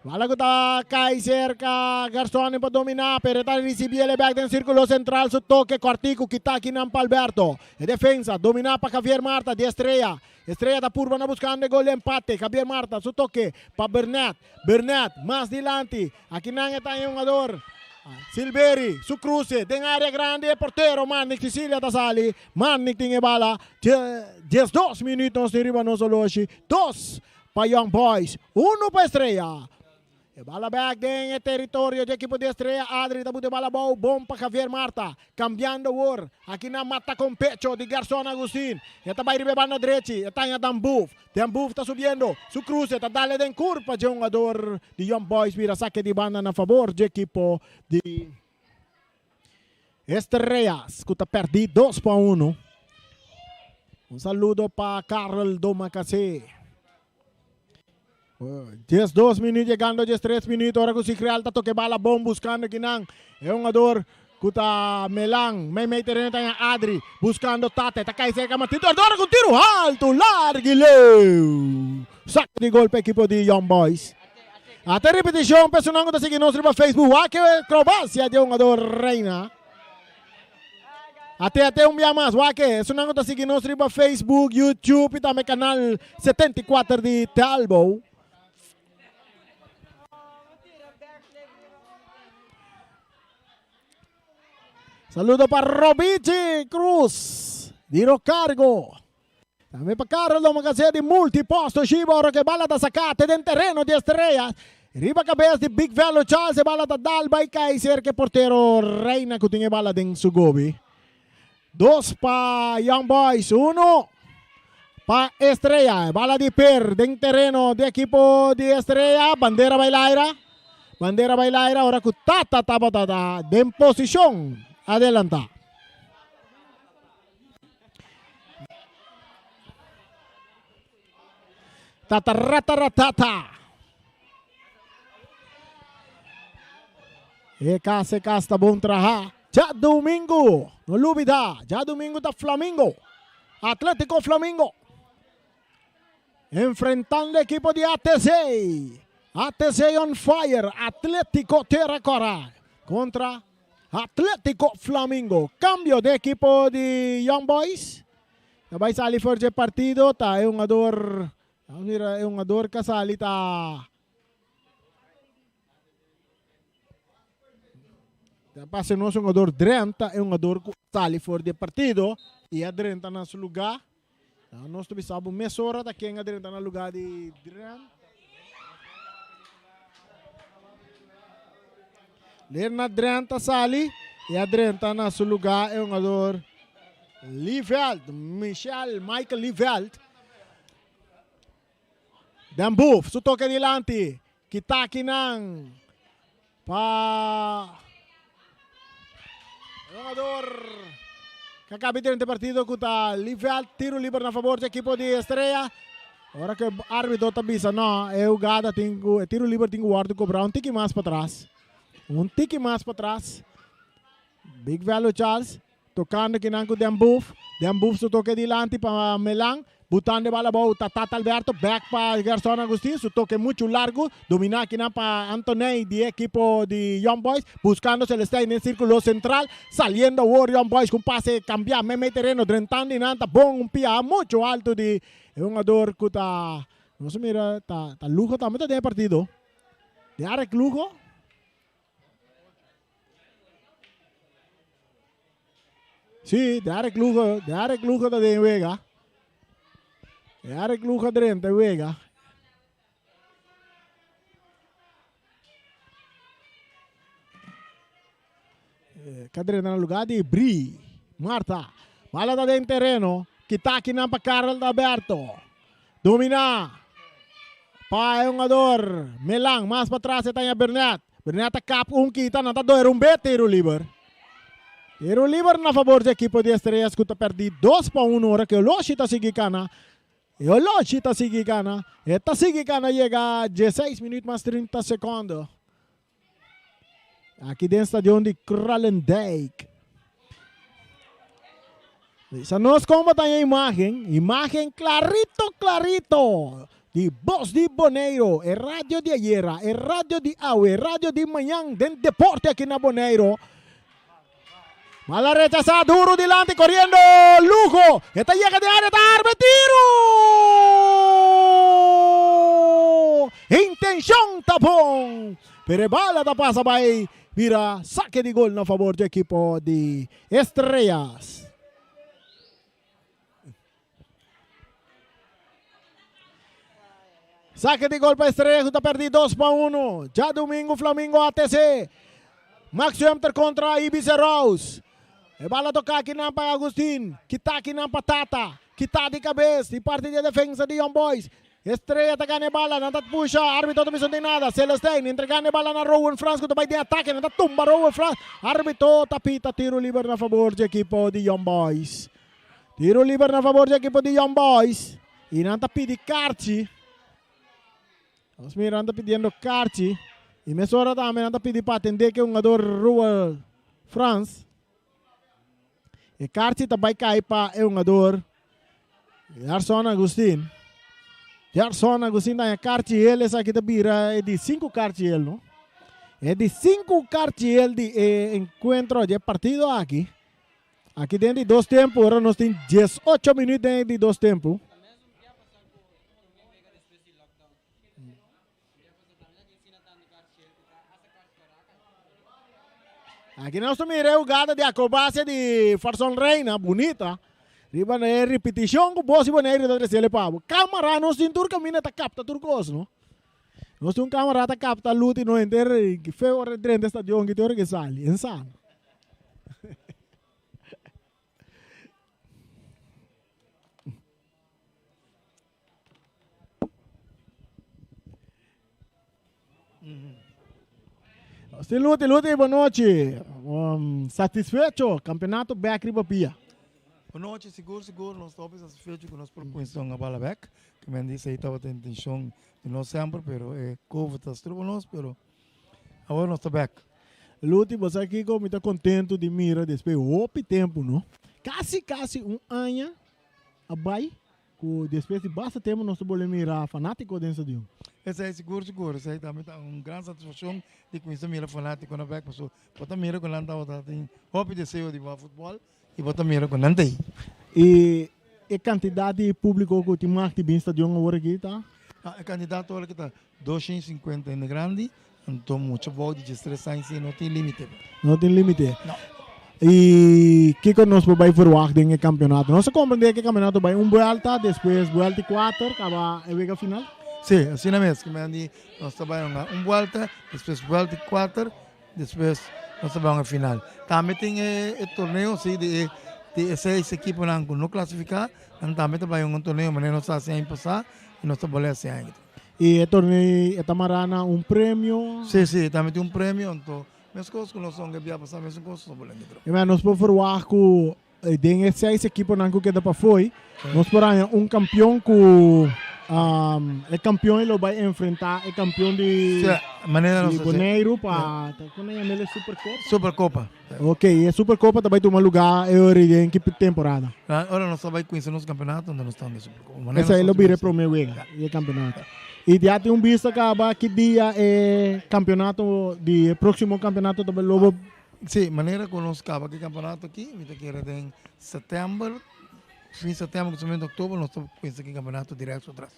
Bala que está Kaiser, Garzón para dominar, pero está recibiendo el back del círculo central, su toque, Cortico, Kitaki, Nampa Alberto. En defensa, dominar para Javier Marta de Estrella. Estrella está purva buscando el gol de empate. Javier Marta, su toque para Bernat. Bernat, más adelante. Aquí está un jugador. Silveri, su cruce, en área grande, el portero, Marnik, Sicilia da sali. Marnik tiene bala. 12 minutos de arriba, no solo 2 para Young Boys, 1 para Estrella. Bala back en el territorio del equipo de Estrella. Adri está de bala bom para Javier Marta. Cambiando war. Aquí na mata con pecho de Garzón Agustín. Está para ir banda derecha. Está en Dambuf. Dambuf está subiendo. Su cruce está dale en curva de un jugador de Young Boys. Mira saque de banda a favor del equipo de Estrellas. Que está perdido 2-1. Un saludo para Carl Domacase. 10-2 minutos llegando, 10-3 minutos. Ahora que se crea alta toque bala bom buscando que nan. Es un jugador que está Melang. Me terreno está Adri buscando Tate. Está cae cerca Martín. Ahora con tiro alto, largo y leu. Saque de golpe equipo de Young Boys. Até repetição, personal que está seguindo nós no Facebook. Aqui é acrobacia de um jogador Reina. Até dia mais. Aqui é personal que está seguindo nós no Facebook, YouTube e também canal 74 de Talbo. Saludo para Robici Cruz. Diro cargo. Também para Carlos Magazine de multiposto. Chivo, ahora que bala da sacate dentro terreno de Estrellas. Riba cabeça de Big Velo Charles. Bala da Dalba e Kaiser. Que portero Reina que tinha bala dentro Sugobi. 2 para Young Boys. 1 para Estrella. Bala de Per dentro terreno de equipo de Estrella. Bandera bailaira. Bandera bailaira. Ahora que Tata estava en posición. Adelanta. Tata rata. Eka se casta bom traha. Já domingo. No lubida. Já domingo da Flamengo. Atlético Flamengo. Enfrentando el equipo de ATC. ATC on fire. Atlético Terracora. Contra Atlético Flamengo. Cambio de equipo de Young Boys. Vai salir fora de partido. Tá, é um jogador. É um jogador que sali tá. Passa não é um jogador Drenta. É um jogador que sali fora de partido. E a Drenta no seu lugar. Nós precisamos mesura da quem a Drenta no lugar de Drenta. Lerna Drenta sali e a Drenta na seu lugar é um jogador Liveld, Michael Liveld. Dambuf, su toque adelante, Kitaki nang pa jogador que acaba de partido que está Liveld, tiro livre na favor do equipo de Estrella. Agora que o árbitro está avisa, não, é o gada, tiro livre, tem o guarda cobrar um tique mais para trás. Um tique mais para trás. Big Velo Charles. Tocando aqui com o Dambuf. Dambuf se toca adelante para Melang. Botando de bola boa, Tata Alberto, back para Gerson Agustín, su toque muito largo, domina aqui para Entretené de equipo de Young Boys, buscando Celeste en el círculo central, saliendo o Young Boys com passe cambiar, meio terreno, drentando e nanta, bom, pia muito alto de um jogador que tá, não se mira, tá lujo também tem partido, de Arek lujo. Sí, de Arek lujo de Vega. Arek lujo de Vega. Cadê no lugar de Bri. Marta. Bola está dentro do terreno. Que está aqui na Carlos Alberto. Domina. Para o jogador. Melang. Mais para trás está Bernat. Bernat cap kita. Não está doer tiro livre. Tiro livre na favor da equipe de Estrelas. Que está perdido 2-1 hora. Que o Loshi está seguindo. E o Loshi está seguindo. Está seguindo. Chega 16 minutos mais 30 segundos. Aqui dentro do estádio de Kralendijk. Essa nós como tem a imagem clarito, de Voz di Bonaire, é rádio de ayer, é rádio de hoje, é rádio de manhã, de deporte aqui na Bonaire. Mala rechazada, duro delante, corriendo, lujo, esta llega de área, tarde, tiro! Intenção tapón, pero bala da passa vai, vira saque de gol na favor do equipo de Estrelas. Saque de gol para Estrelas, está perdido 2-1. Já domingo, Flamengo ATC. Max Hunter contra Ibiza Rose. E bala tocar aqui na para Agustín. Que está aqui na patata. Que está de cabeça. E parte de defesa de Young Boys. Estrela está ganhando bala. Não está puxa. Árbitro também não tem nada. Celestine entregando bala na Rowan France. Que vai de ataque. Não está tumba Rowan France. Árbitro tapita. Tiro livre na favor do equipo de Young Boys. Tiro livre na favor do equipo de Young Boys. E não está pedindo karte. Os mira anda pedindo karte. E Messora também anda pedindo para atender que um jogador Rua France. E karte também cai para um jogador Gerson Agustín. Gerson Agustín tem a karte ele, essa aqui é de 5 karte ele, não? É de 5 karte ele de encontro de partido aqui. Aqui dentro de 2 tempos, agora nós temos 18 minutos dentro de 2 tempos. Aqui nós temos a jogada de acrobacia de Farson Reina, bonita. Riba na repetição com Voz di Bonaire da terceira pavo. Câmara, nós temos turca mina tá capta turcos, não? Nós temos câmara tá capta luta no enter que foi o redrente do estádio que tem que sai, insano. Sim, luta, boa noite. Satisfeito? Campeonato back riba pia. Boa noite, seguro, nós estamos satisfeitos com a nossa proposição a bola back. Que me disse aí estava tendo intenção de nós sempre, pero Covid está estrubando nós, pero agora nós estamos back. Luta, você aqui como está contente de mirar depois de tempo, não? Quase ano abai, que depois de bastante tempo nós podemos mirar fanático dentro de Esse é seguro. Esse aí também está uma grande satisfação de conhecer mira fanático na back, pessoal. Bota mira com nanta, tem hobby de ser de futebol e bota mira com nanta. E a quantidade de público que tem mais de estadião agora aqui, tá? A candidato agora que está 250 em grande, então muito bom de estressar não tem limite. Não tem limite. Não. E o que nós vamos fazer no campeonato? Nós compreendemos que o campeonato vai volta, depois volta 4, acaba a vega final? Sim, assim mesmo, que me diz, nós trabalhamos volta, depois volta 4, depois nós trabalhamos a final. Também tem o torneio assim, de 6 equipes não classificar, também trabalhamos um torneio, mas nós estamos sem passar, e nós trabalhamos assim ainda. E o torneio, tamarana um prêmio? Sim, também tem um prêmio, então, mesmo coisas que nós somos que passar, mesmo coisas que nós trabalhamos. E nós podemos fazer que tem 6 equipes que queda para foi, nós podemos um campeão com el campeón lo va a enfrentar el campeón de, Manera de no Bonaire para ¿cómo se llama el Supercopa? Supercopa. Ok, el Supercopa também tomar lugar em que temporada. Ahora nós vai conhecer nos campeonatos onde nós estamos na Supercopa. Esse aí é o bire primeiro e campeonato. E já tem visto que dia é campeonato de próximo campeonato também logo. Sim, maneira que nós acaba aqui campeonato aqui, me que era em setembro, fim de setembro, começo de outubro, nós estamos conhecendo aqui campeonato direto atrás.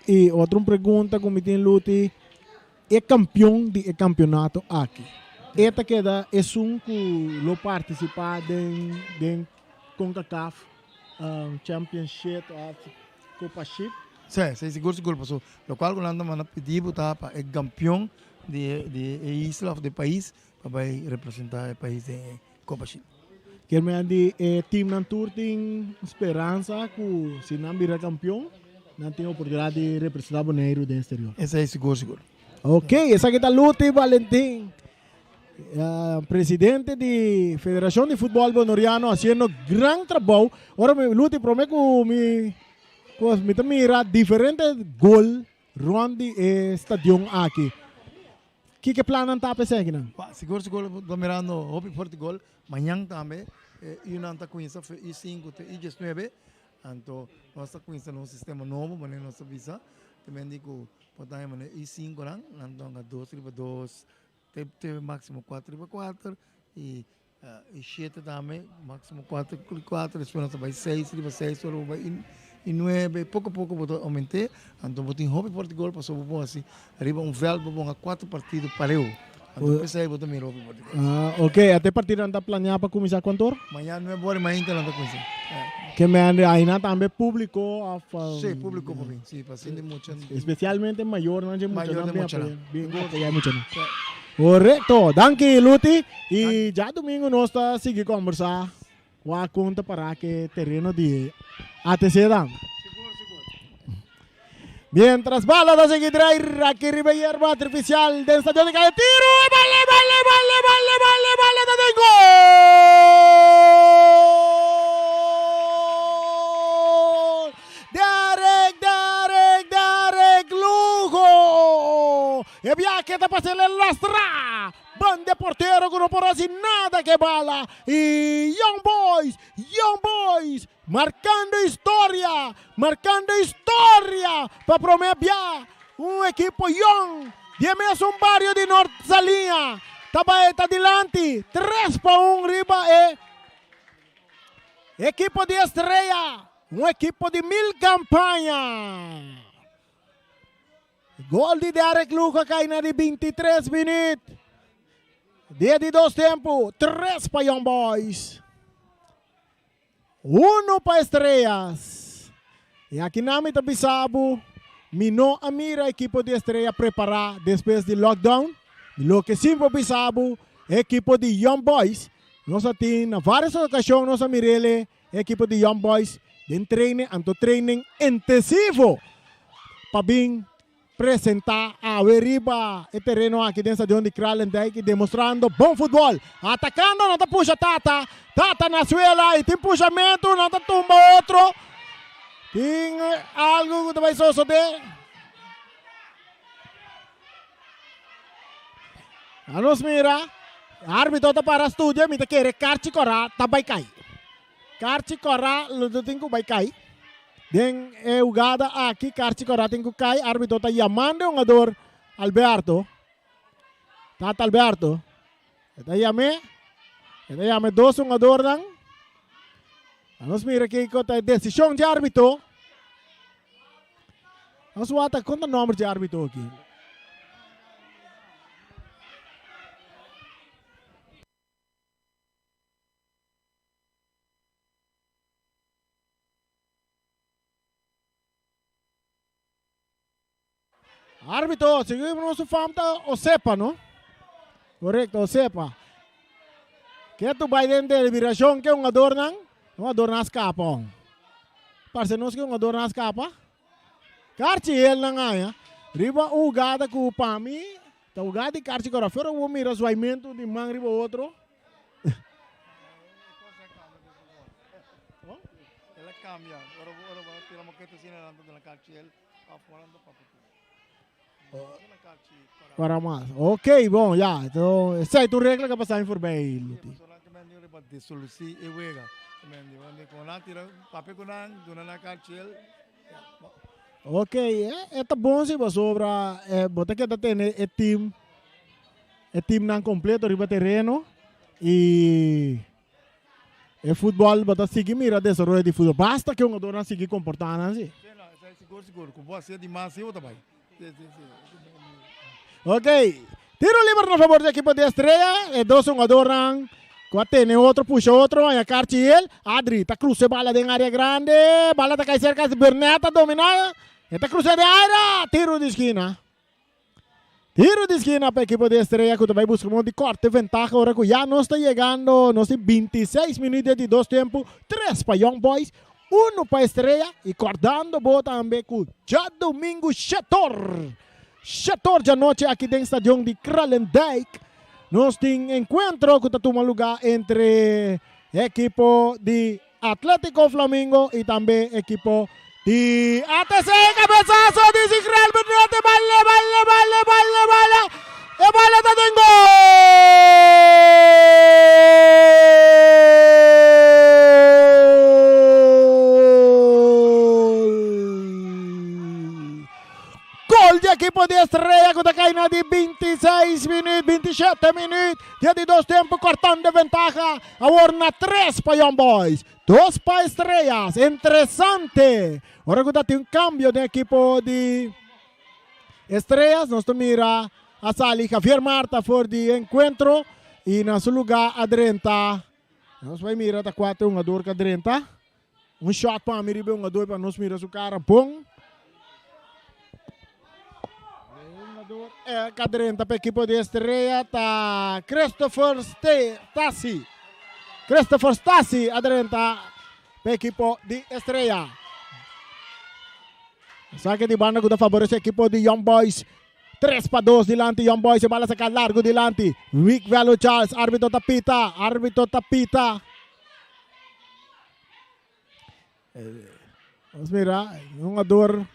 E outra pergunta que me tem Luti, é campeão de campeonato aqui. Esta queda é que lo participar de CONCACAF Championship of Copa Chip. Sim, seguro, pastor. Lo qual quando nós pedimos para o campeão de isla ou de país para representar o país de Copa Chip. Que me andi team nan tour tem esperança que se não virar campeão, não tem oportunidade de representar Bonaire do exterior. Esse é seguro. Ok, essa aqui está Luti Valentim, presidente da Federação de Futebol Bonoriano, fazendo grande trabalho. Agora, Luti, prometo que me mira diferentes gols ruando o estádio aqui. Que plano está pensando? Seguro, estou mirando Hopi Portugal, amanhã também, e não está conhecendo I5 e I19, então nós estamos conhecendo um sistema novo, mas não sabemos visa. Também digo, podemos I5 então 2x2, teve máximo 4x4 e 7 também, máximo 4x4, depois nós vai 6x6, vai e 9, pouco a pouco vou aumentar, então vou ter Hopi Portugal, passou bom assim, arriba velho bom a 4 partidos pareu. Então pensei vou também Hopi Portugal. Ok, até partida anda planear para começar quanto hora? Amanhã 9 horas mais então anda começar. Que me anda ainda também publicou sim, publicou para mim, sim, passando muito. Especialmente maior, não é maior de muito. Correto, danke Luti. E já domingo nós está seguir conversar. A conta para que terreno de ATC dan. Mientras bala da seguir traer aquí arriba hierba artificial del estadio de calle tiro y vale de gol. Derek Lugo. E via que te pase el lastra. Van de portero que no por así nada que bala. Y Young Boys, marcando historia para prometer un equipo young. Dime es un barrio de Norte Salinha. Está adelante, 3-1 riba equipo de estrella, un equipo de 1000 campañas. Gol de Derek Luca caína de 23 minutos. 10 de 2 tempos, 3 para Young Boys. 1 para Estrellas. E aqui na mita bisabo, não a mira a equipe de Estrela preparar depois do lockdown. Lo que sempre bisabo, a equipe de Young Boys. Nós temos várias ocasiões, nós mirele a equipe de Young Boys de treino intensivo para vir apresentar a Veriba o terreno aqui dentro do de Kralendijk, demonstrando bom futebol. Atacando, não puxa Tata na suela e tem puxamento, não tumba outro. Tem algo que vai suceder. Vamos mira, árbitro está para estúdio, me quer Karchi Corá, tá vai cair. Karchi Corá, lo tem que vai cair. Den jugada aqui, Karchi Corá tem que cair, árbitro está chamando o jogador Alberto. Tata Alberto. Está chamando 2 jogadores dan. Vamos mira que é decisão de árbitro. Vamos ver quanto número de árbitro aqui. Árbitro, seguimos nosso famta Osepa, não? Correto, Osepa. Que tu vai dentro de viração que um adornan escapa. Parce nós que um adornan escapa. Karchi ele não ganha. Riba ugada com o Pami. Tá ugada e Karchi agora. Fora o mira suaimento de man riba outro. cambia. Ahora tiramos que te sigue dando de la carchiel. Afuando para Para mais. Ok, bom, já. Então, essa é a tua regra que passar por bem, Luti. Dissolusi e wega. Com lá tira papel com lá, dona na carchiel. Ok, é tá bom se você sobra, bota que tá tendo é time não completo riba terreno e futebol bota seguir mira desenvolvimento de futebol. Basta que um jogador não seguir comportando assim. Seguro, com você demais sim, também. Ok, tiro livre na favor da equipe de Estrela, é dois jogadores. Quatene outro, puxa outro, aí a Cartiel, Adri, tá cruza bala de área grande, bala tá cai cerca de Berneta dominada, tá cruza de área, tiro de esquina para a equipe de Estrela, que também busca um de corte, ventaja, agora que já não está chegando, não tem 26 minutos de dois tempos, 3 para Young Boys, 1 para Estrela, e cortando boa também com já domingo, Chator de noite aqui dentro do estádio de Kralendijk. Nós temos encontro que está tomando lugar entre equipo de Atlético Flamengo e também equipo de ATC. Cabeçazo de Zicral, Bernete, bala, e bala está em gol de equipo de Estrela que está caindo de 26 minutos, 27 minutos, dia de dois tempos, cortando de ventaja, agora 3 para Young Boys, 2 para Estrellas, interessante, agora que tem cambio de equipo de Estrellas, nós mira a sali Javier Marta for de encontro, e na seu lugar Adrenta, nós vai mirar a 4 um ador com Adrenta, um shot para mirar um ador para nós mirar seu cara bom. Cadrenta para a equipe de Estrela está Christopher Stassi adrenta para a equipe de Estrela. Saque de banda que favorece a equipe de Young Boys. 3 para 2 dilante Young Boys, se bala sacar largo dilante. Rick Velo Charles, árbitro tapita. Vamos mirar, um ador.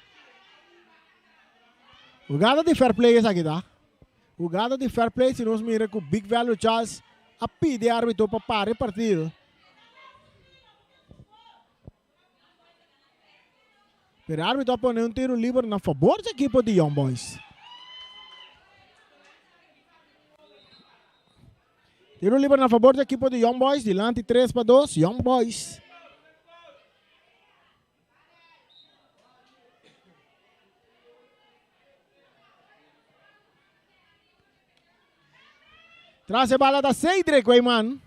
Jogada de fair play essa aqui, tá? Jogada de fair play, se nós miramos com o Big Value Charles a pedir árbitro para parar o partido. Pero o árbitro põe um tiro livre na favor da equipe de Young Boys. Tiro livre na favor da equipe de Young Boys, dilante 3 para 2, Young Boys. Traz a bala da Cedric Weyman.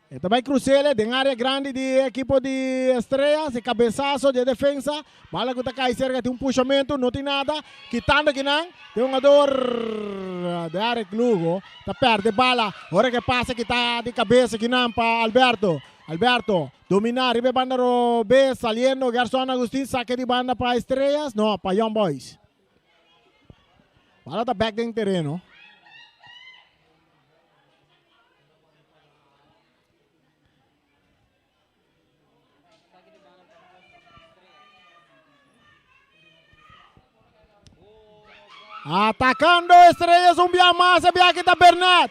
Esta vai cruzar em área grande de equipe de Estrela, de cabeçaço de defesa. Bala que está cai cerca de puxamento, não tem nada. Quitando aqui não. Tem um jogador de área Lugo. Está perde bala. Hora que passa que está de cabeça aqui não para Alberto. Dominar, ribe banda B, saliendo, Garçon Agustín, saque de banda para Estrellas. Não, para Young Boys. Bala está back em terreno. Atacando Estrellas, um bia massa, bia aqui está Bernat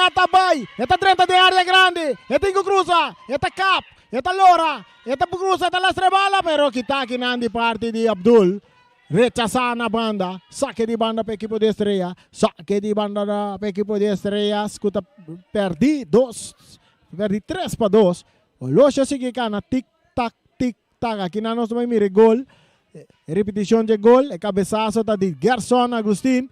está bem, está 30 de área grande, está cruza, está cap, está lora, está cruza, está lastre bala, pero kita aqui na de parte de Abdul, rechazando a banda, saque de banda para a equipe de Estrellas, saque de banda para a equipe de Estrellas, que perdi 3 para 2, o Loxa sigue cana, tic-tac, aqui na nós vai mirar gol. Repetição de gol, e cabeçaço está de Garçon Agustín.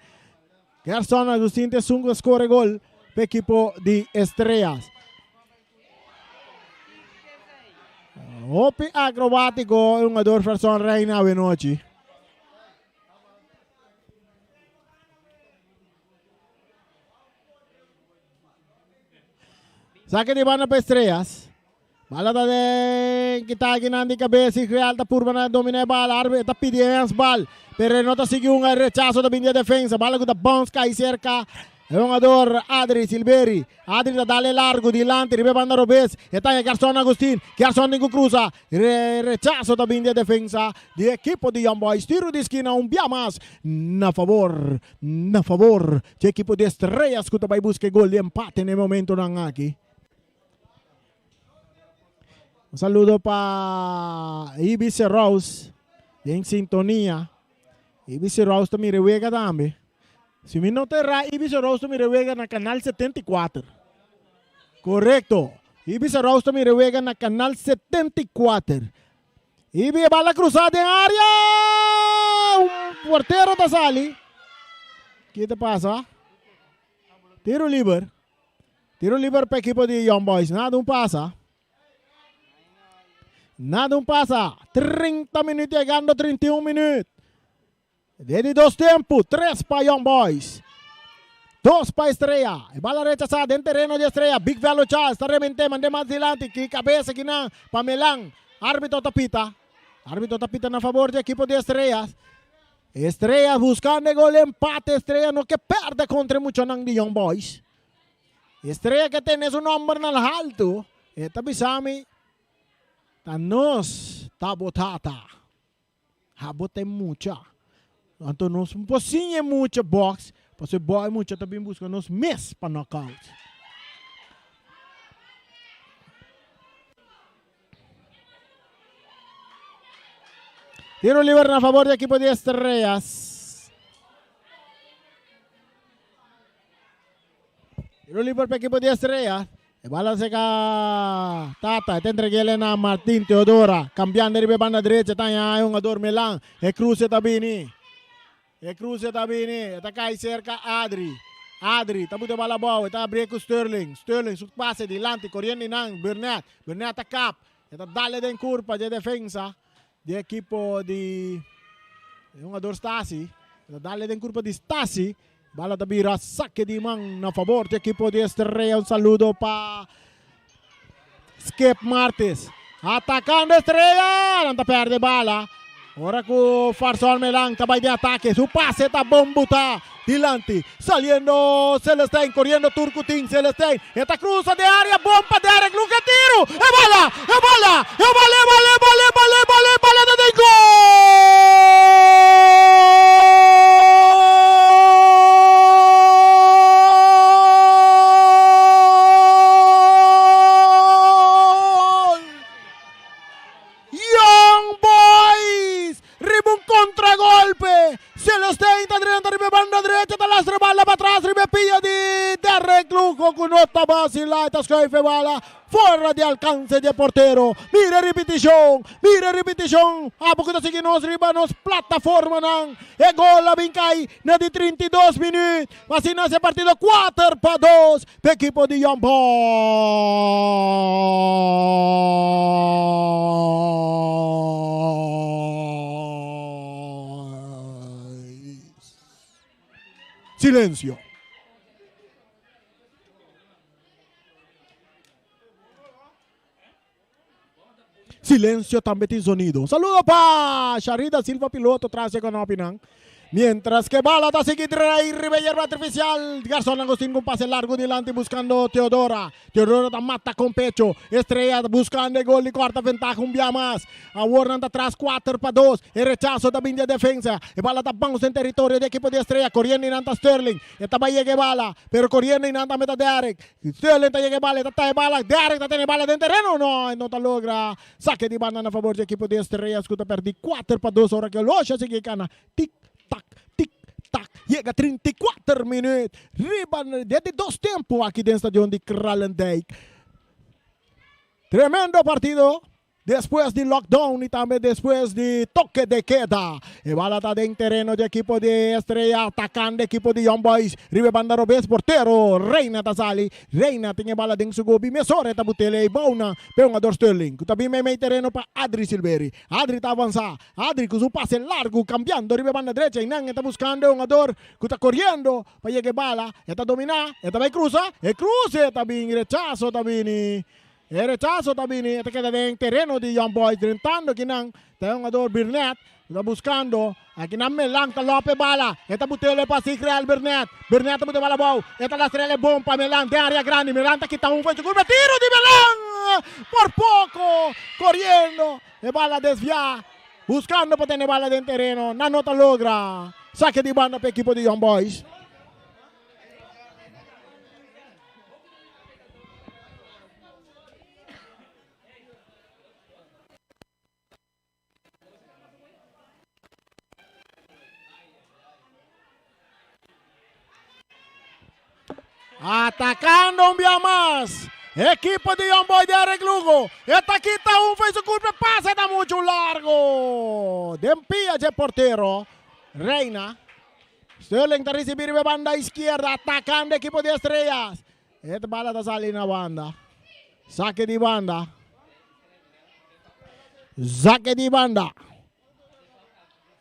Garçon Agustín tem 5 score gol para a equipe de Estrellas. Hopi acrobático, um jogador versão reina de noite. Saque de banda para Estrellas. Bala de kita aqui na de cabeça e real tá por na domina a bala, árbitro tá pedindo bal, pero não tá seguindo um rechaço da linha de defesa, bala que tá bounce cai cerca è un ador Adri Silveri, Adri da dale largo di Lanti, ribanda Robes, e taglia Garson Agustin, Garson Nico Cruza, rechazo da bindia defensa di equipo di Young Boys, tiro di esquina, un Biamas, na favor, c'è equipo di Estrellas, que vai busca gol di empate nel momento ng aki. Un saludo para Ibis Rose, en sintonía. Ibis Rose também rewega também. Se me não terá, Ibis Rose também rewega na canal 74. Correto. Ibis Rose também rewega na canal 74. Ibi bala cruzada em área. Um porteiro da sali. O que te passa? Tiro livre. Tiro livre para a equipe de Young Boys. Nada passa. Nada passa. 30 minutos chegando, 31 minutos. Desde 2 tempos, 3 para Young Boys. 2 para Estrella. Bala rechazada en terreno de Estrella. Big Velo Charles. Está remente, mande más adelante. Que cabeça aqui na Pamelang. Árbitro tapita. Árbitro tapita na favor do equipo de Estrellas. Estrellas buscando gol empate. Estrella no que perde contra mucho nang de Young Boys. Estrella que tem su nombre na alto. Esta bisami. Tanos tabotata. Habote mucha. Então nós um pouquinho muito box, porque boy muito também busca nos mes para knockout. Tiro livre a favor do equipo de Estrellas. Tiro livre para o equipo de Estrellas. E bala seca Tata, te entreguele na Martin Teodora, cambiando de banda direita, tanya yung ador melang, e cruce tabini. E cruce tabini, eta cai cerca Adri. Adri, tabu de bala boa, eta break Sterling. Sterling, su passe di Lanti, corriendo nang Burnett. Burnett a cap, eta dale den curva de defensa de equipo di yung ador Stasi. Eta dale den curva di Stasi. Bala tabira, saque de man na favor do equipo de Estrella. Un saludo para Skip Martes. Atacando Estrella. Não perde bala. Ora com Farsol Melang. Tabay de ataque. Su pase está bombuta. Dilanti. Saliendo Celestine. Corriendo Turcutin. Celestine. Esta cruza de área. Bomba de área. Luca tiro. E bala. E bala. E bala. E bala. E bala. E bala. E bala. E bala. De gol. Contragolpe, Celestine está dentro, ribe banda derecha, talastra bala para atrás, ribe pilla de Derek Luco con nota basila, tascoife bala, fuera de alcance de portero, mira repetición, a poco de seguimos riba nos plataforma nang, e gol a Bincay, na de 32 minutos, así nace partido 4-2, pe equipo de Young Silencio. Silencio também tem sonido. Saludo para Sharida Silva, piloto, tráfico con Opinang. Mientras que bala da seguir y hierba artificial. Garzón Agustín con pase largo delante buscando Teodora. Teodora da mata con pecho. Estrella buscando el gol y cuarta ventaja un día más. A Warren atrás 4-2. El rechazo da bindia defensa. Y bala da bangos en territorio de equipo de Estrella. Corriendo inanta Sterling. Esta va llegue bala. Pero corriendo inanta meta Derek. Sterling ta llegue bala. Esta bala. Derek ta tiene bala dentro terreno. No ta logra. Saque de banda a favor de equipo de Estrella. Escuta perdi 4-2. Ahora que Locha sigue cana. Tic. Tac, chega 34 minutos, riba desde 2 tempos aqui dentro do estádio de Kralendijk. Tremendo partido. Después de lockdown y también después de toque de queda. Y bala está en terreno de equipo de Estrella, atacando equipo de Young Boys. Ribe banda Robes, portero, Reina Tazali. Reina tiene bala en su gobi, mesore tabutele y bauna, peongador Sterling. También me terreno para Adri Silveri. Adri está avanzando. Adri con su pase largo, cambiando, ribe banda derecha. Y Nan está buscando un jugador que está corriendo para llegar bala. Está dominando, está va cruza. El cruce también, rechazo también. El rechazo también, este queda en terreno de Young Boys, tentando que não, tem um jogador Burnett, Está buscando. Aquí na Melang, Talope bala. Esta butele para Real Bernet. Bernet bute bala bom. Esta la estrela bom para Melang de área grande. Melang está quitando fue su curva. Tiro de Melang. Por poco. Corriendo. E bala desvia. Buscando para tener bala dentro terreno. Na nota logra. Saque de banda para el equipo de Young Boys. Atacando un día más. Equipo de Young Boy de Arreglugo. Esta quita fez o curva. Pasa, está mucho largo. Dempia de portero. Reina. Sterling está recibiendo banda izquierda. Atacando equipo de Estrellas. Esta bala está saliendo a banda. Saque de banda. Saque de banda.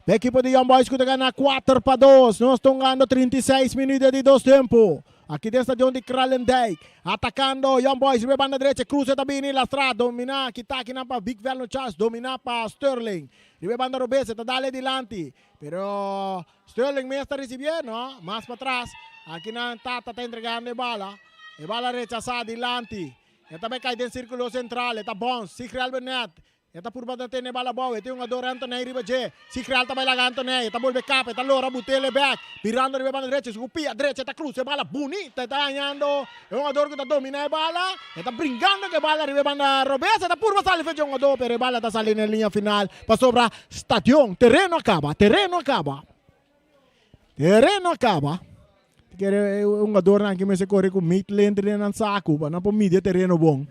O equipo de Young Boys que ganha 4-2. Nós estamos ganhando 36 minutos de 2 tempos. Aqui dentro do estadião de Kralendijk. Atacando Young Boys. Rebanda direita. Cruza também na estrada. Dominar. Kita aqui para Big Vel no chance. Dominar para Sterling. Rebanda Robesa. Está dale adiante. Pero Sterling me está recebendo. Mais para trás. Aqui na Tata está entregando a bala. A bala rechazada adiante. Ele também cai dentro do círculo central. Está bom. Real Bernet. Eta purba da tene bala bau, ete un ador Antonei riba je. Si creal ta baila Antonei, eta volve cap, eta lora butele back. Pirando riba banda derecha, scupia derecha, eta cruz, bala bonita, eta ganhando. É un ador que ta domina a bala, eta brincando que bala riba banda Robesa, eta purba sale fecha un ador, pero bala ta sale na linha final, pa sobra stadion, terreno acaba, terreno acaba. Terreno acaba. Quer un ador na que me se corre com meat lente na saco, pa na po media terreno bom.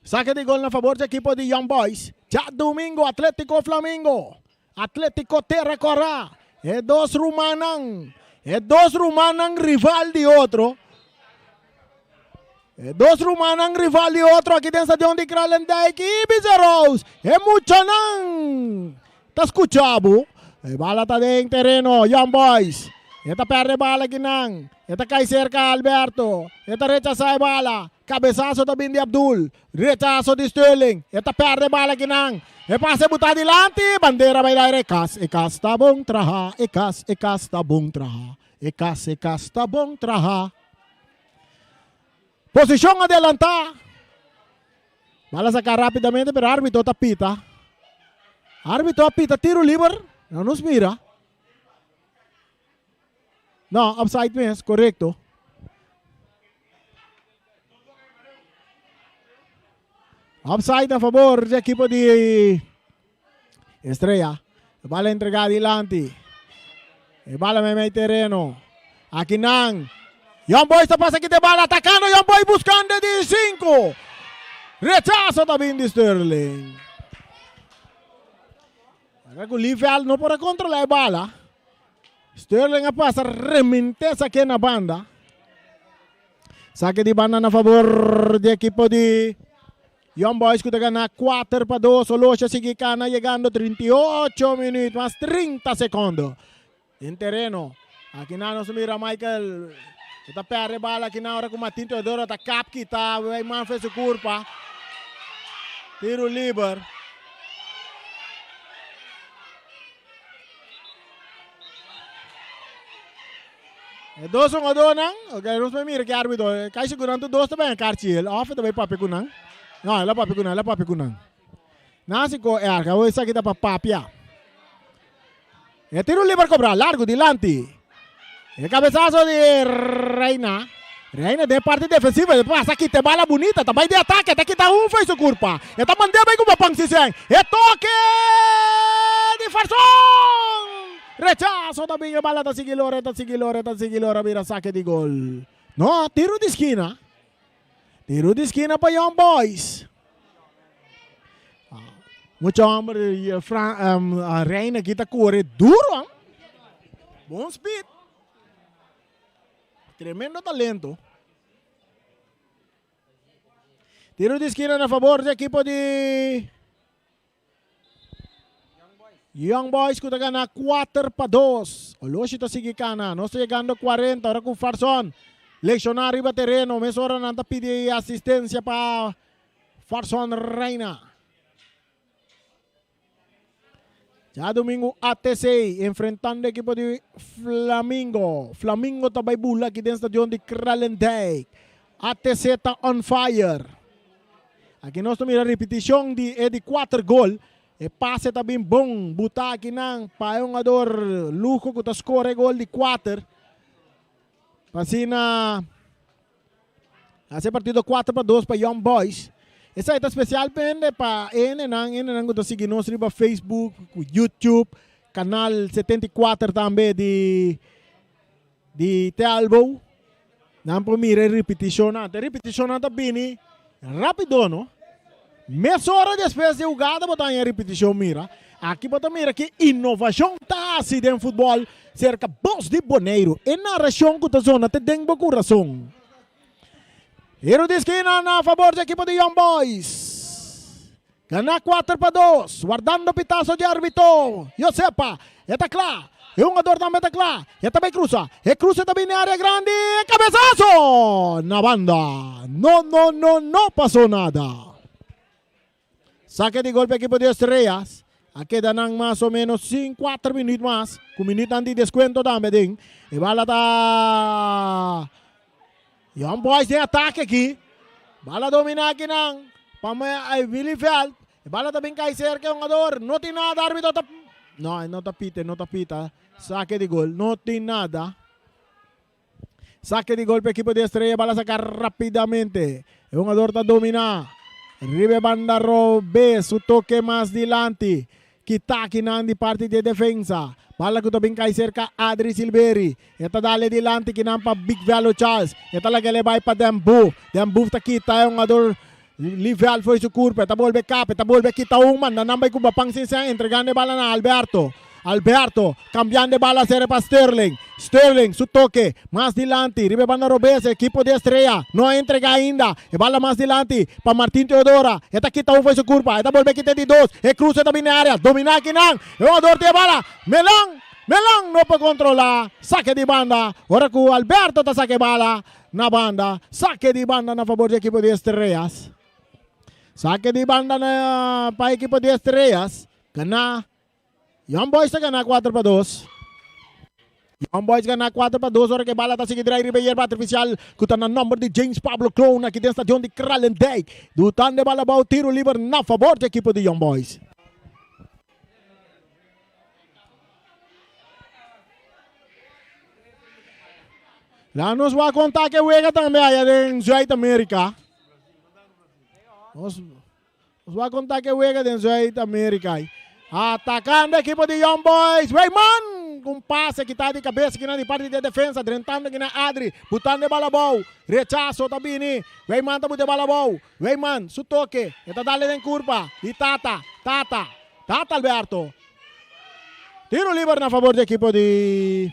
Saque de gol na favor do equipo de Young Boys. Já domingo, Atlético Flamengo. Atlético Terra Corá. É dois Rumanang. É dois Rumanang rival de outro. É dois Rumanang rival de outro. Aqui dentro do estadião de Kralendijk. E Bizeros. É Muchanang. Tá escutando? É bala tá dentro terreno. Young Boys. Esta perde bala aqui não. Esta cai cerca Alberto. Esta rechaza a bala. Cabeçazo também de Abdul. Rechazo de Sterling. Esta perde bala aqui não. E passa botar adiante. Bandeira vai lá. Ekas tá bom traha. Ekas tá bom traha. Ekas tá bom traha. Posição adelantar. Bala sacar rapidamente, pero árbitro tapita. Árbitro apita. Tiro livre. Não nos mira. Não, upside mesmo, correto. Upside a favor do equipo de Estrella. Bala entregada adiante. Bala me meio terreno. Aqui não. Young Boys está passando aqui de bala, atacando. Young Boys buscando de 5. Rechazo também de Sterling. Agora o Livel não pode controlar a bala. Sterling passa rementesa aqui na banda. Saque de banda na favor do equipo de Young Boys que ganha 4-2. O Locha sigue cana, chegando 38 minutos, mais 30 segundos. Em terreno. Aqui na nos mira Michael. Está perde bala aqui na hora com o Matinto Edora. Está cap que está. O Eiman fez a curva. Tiro livre. É 2-1 não? Ok, nós vamos mirar que árbitro. Cai segurando 2 também, Cartiel. Off também papi kunang. Não, ela papi kunang. Nasi ko arca, hoje aqui dá para papia. É tiro livre cobrar, largo dilante. É cabeçazo de Reina. Reina de parte defensiva, passa aqui, tem bala bonita, também de ataque, até que tá fez o curva. É tá mandando bem com o pang siseng. É toque de Farson. Rechazo também, a bala da Sigilora, vira saque de gol. No, tiro de esquina. Tiro de esquina para Young Boys. Muito homem, a Reina aqui tá correndo duro, hein? Bom speed. Tremendo talento. Tiro de esquina a favor do equipo de Young Boys que está ganhando 4-2. O Loshi está seguindo, não está chegando a 40. Agora com Farson. Leccionar arriba terreno. Mesora não está pedindo assistência para Farson Reina. Já domingo ATC enfrentando o equipo de Flamengo. Flamengo também bula aqui dentro do estádio de Kralendijk. ATC está on fire. Aqui nós temos a repetição de 4 gols. E passe também bom. Buta aqui não. Para um jogador luxo que está score gol de 4. Passina. Esse partido 4-2 para Young Boys. Essa é especial para N que está seguindo nós no Facebook, YouTube, canal 74 também de Telbo. Não para mirar repetição. Repetição também rápido, não? Meia hora depois de jogada, botar em repetição, mira. Aqui botar mira que inovação tá assim dentro do futebol, cerca Voz di Bonaire. E narração que tá zona te tem boa coração. Hero de esquina na favor da equipe de Young Boys. Gana 4-2, guardando pitazo de árbitro. Josepa, está claro. E um jogador também está claro. E também cruza. E cruza também na área grande. Cabeçazo! Na banda. Não passou nada. Saque de golpe equipo de Estrellas. Aqui dan mais ou menos 4 minutos mais. Com minuto de desconto também. E bala da Young Boys tem ataque aqui. Bala domina aqui não. Para Willifeld. E bala também cai cerca um jogador. Não tem nada, árbitro. Não tapita. Saque de gol. Não tem nada. Saque de golpe equipo de Estrellas. Bala sacar rapidamente. E um jogador está dominar. Ribe banda Robes, o toque mais dilante. Kita kinan di parte de defensa. Bala ko tabing kay cerca Adri Silveri. Ito dali dilante kinan pa Big Velo Charles. Ito lagi lebay pa Dembu. Dembu ta kita yung ador Livel foi su curva. Ito volve cap. Ito volve kita man. Nanambay ko ba pang sinsang. Entregando bala na Alberto, cambiando bala será para Sterling, su toque, más dilante, ribe banda Robes, equipo de Estrella, no entrega ainda, e bala más dilante, para Martín Teodora, esta quita foi su curva, esta volve quita de 2, e cruza também na área, domina aqui não, e o ador de bala, Melang não pode controlar, saque de banda, ora que o Alberto está saque bala na banda, saque de banda na favor do equipo de Estrellas, saque de banda para equipo de Estrellas, gana. Young Boys está ganhando 4-2. Young Boys ganhando 4-2. Ora que bala está seguindo aí Ribeiro artificial. Que está no número de James Pablo Clone aqui dentro do estádio de Kralendijk. Dutando de bala o tiro livre na favor da equipe de Young Boys. Lá nos vai contar que juega também aí em Sul-América. Nos vai contar que juega em Sul-América. Atacando a equipe de Young Boys. Weyman com passe que está de cabeça que não de parte de defesa. Drentando aqui na Adri. Botando de bala bom. Rechaço também. Weyman está botando bala bom. Weyman, su toque. Está dando em curva. E Tata Alberto. Tiro livre na favor da equipe de...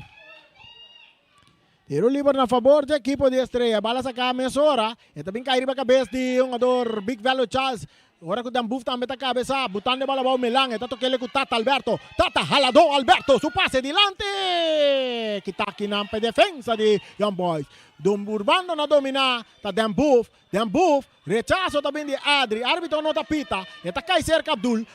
Tiro livre na favor da equipe de Estrela. Bala saca a mesora. E também cai riba a cabeça de um jogador Big Velo Charles. Ora que o Dambuf também está cabeça, botando de bola ao Melang, está tocando com Tata Alberto, Tata jalador Alberto, su passe dilante, que está aqui na defesa de Young Boys. Urbano na domina, está Dambuf, rechazo também de Adri, árbitro não tapita, está cai cerca Abdul,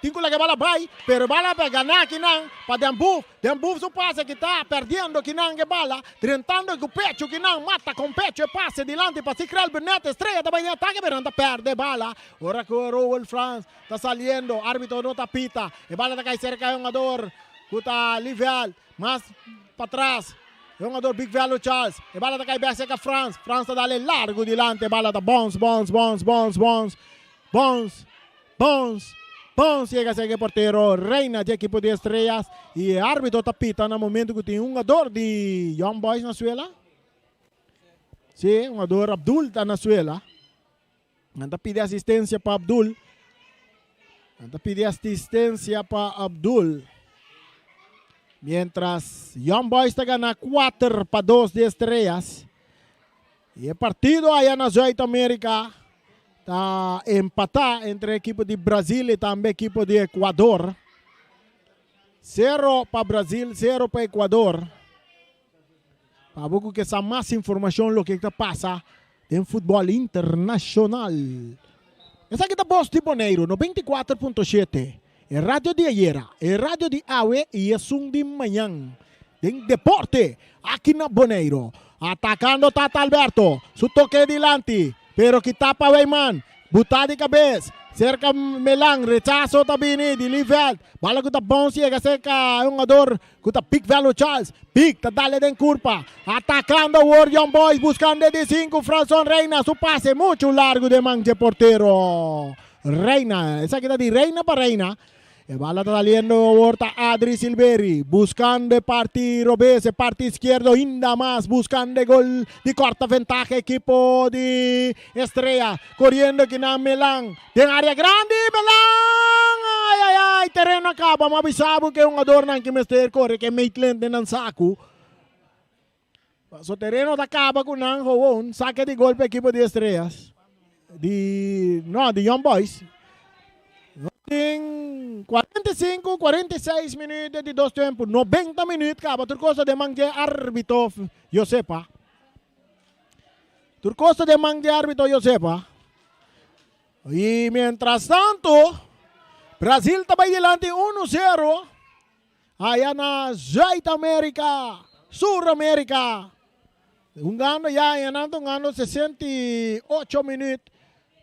tem que levar bola vai, pero bala para ganhar aqui não, para Dambuf su passe que está perdendo aqui não que bala, tentando com o pecho que não, mata com o pecho e passe dilante para Cicrel Burnett, Estrela também ataque, pero não perde bala. Ora que o Rowell France está saliendo, árbitro no tapita, e bala está cai cerca de um jogador, está Livel, mas para trás. É um jogador Big Velo Charles. E bala está caindo cerca France está dando largo dilante. Bala está bounce. Chega a ser porteiro. Reina de equipe de Estrellas. E árbitro está pita no momento que tem um jogador de Young Boys na suela. Sim, um jogador Abdul está na suela. Anda pedir assistência para Abdul. Mientras Young Boys está ganando 4-2 de Estrellas. E o partido aí na Sul-América está empatado entre a equipe de Brasil e também a equipe de Equador. 0 para Brasil, 0 para Equador. Para pouco que essa mais informação do que está passando em futebol internacional. Essa aqui tá Voz di Bonaire, 94.7. É rádio de ayer, é rádio de awe e é som de manhã. Tem deporte aqui na Bonaire. Atacando Tata Alberto, su toque delante, pero que tapa Weyman, buta de cabeça. Cerca Melang, rechazo tabini di Liveld. Bala ko ta bounce chega cerca um jogador ko ta pick velo Charles. Pick ta dale den curva. Atacando o Young Boys buscando de 5 Franson Reina. Su pase mucho largo de manje portero. Reina, esa queda de Reina para Reina. E bala está saliendo ahorita Adri Silveri, buscando partir Robese, parte izquierdo, ainda más, buscando gol de corta ventaja, equipo de Estrella, corriendo que na Melang, en área grande, Melang, ay, terreno acaba, mabisabo que un adorno que me corre, que Maitland de saco. So terreno acaba con un saque de golpe equipo de Estrellas, de Young Boys. Tem 45, 46 minutos de 2 tempos, 90 minutos, acaba. Turcosa de mangue árbitro, Josepa. Turcosa de mangue árbitro, Josepa. E, mientras tanto, Brasil está bem delante 1-0. Allá na Jeita América, Sur América. Un gano ya, un gano 68 minutos.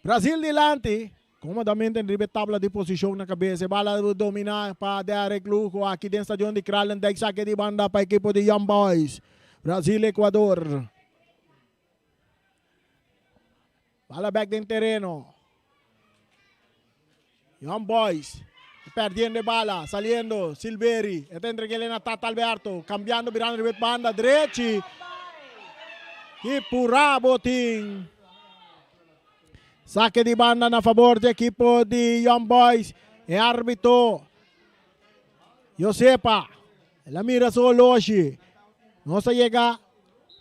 Brasil delante. Comodamente em tabla de posição na cabeça. Bala dominar para Derek Luco aqui dentro do estádio de Kralendijk. Saque de banda para a equipe de Young Boys. Brasil, Equador. Bala back dentro terreno. Young Boys. Perdendo bala. Saliendo. Silveri. Está entregando a Tata Alberto. Cambiando, virando de banda. Direita. E pura botin. Saque de banda na favor do equipo de Young Boys. É árbitro Josepa. Ela mira solo hoje. Não se chega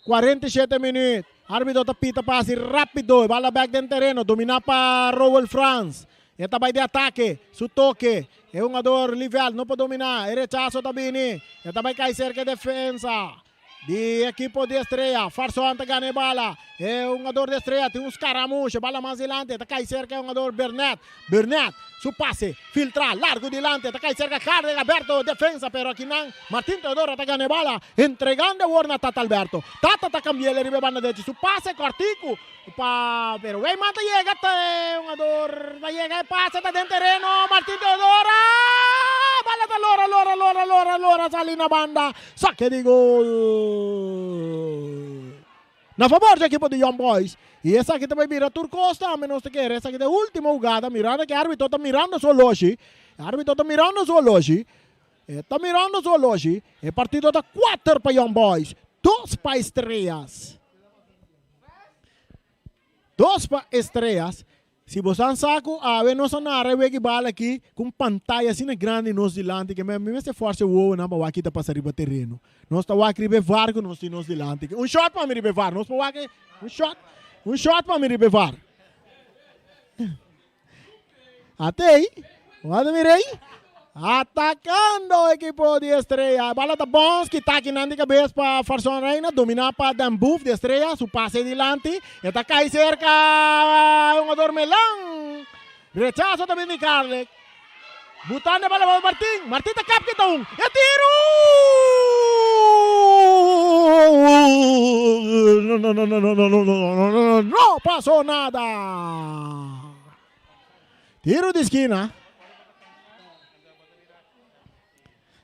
47 minutos. Árbitro tapita passe rápido. Bala back dentro terreno. Domina para Rowell France. Esta vai de ataque. Su toque. É um jogador livre. Não pode dominar. É rechazo também. Esta vai cair cerca de defesa. De equipo de Estrella, Farso anta gane bala, é um jogador de Estrella, tem uns caramuchos, bala mais delante, tá cai cerca, é um jogador Bernat, su passe, filtra, largo delante, tá cai cerca, carga aberto, defensa, pero aqui não, Martin Teodoro tá gane bala, entregando o na Tata Alberto, Tata tá cambiando, ele banda de su passe, cortico, pero vem mata chega, tá um jogador, tá chega, passa, tá dentro terreno, Martin Teodoro, bala da lora, sali na banda, saque de gol. Na favor do equipo de Young Boys. E essa aqui também vira Turcosta, a menos que essa aqui é a última jogada, mirando que o árbitro está mirando só hoje. O árbitro está mirando só hoje. Está mirando só hoje. O partido está 4 para Young Boys, 2 para Estrellas. 2 para Estrellas. Se você não saco, a ver nossa nara que bala aqui com pantalla assim grande nos delante que mesmo se força o na para aqui tá passar riba terreno. Nós tá aqui bevar com nos delante. Um shot para me bevar, nós para aqui um shot para me bevar. Até aí, olha mirei. Atacando o equipo de Estrella. Bala da bons que tá aqui na cabeça para Farson Reina. Dominar para Dambuf de Estrella. Su pase delante. Está cai cerca. Um jogador Melang. Rechazo também de Carlec. Botando a bola para Martin. Martin está capita um. É tiro! Não passou nada. Tiro de esquina.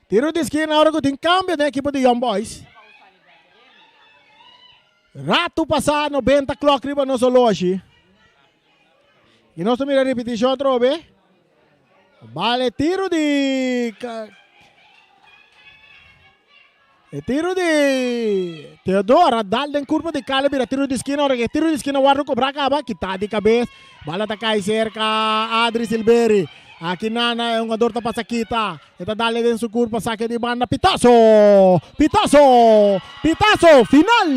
Tiro de esquina, na hora que tem câmbio da equipe de Young Boys. Rato passar 90 clock riba no sologi. E nós estamos a repetição outra vez. Vale, tiro de Teodoro, dal den curva de calibre, tiro de esquina, hora que tiro de esquina, o arco para acaba, quitar de cabeça. Bala tá cai cerca, Adri Silveri. Aqui Nana é um jogador da Passaquita. Está dando dentro da curva, saque de banda. Pitazo! Final!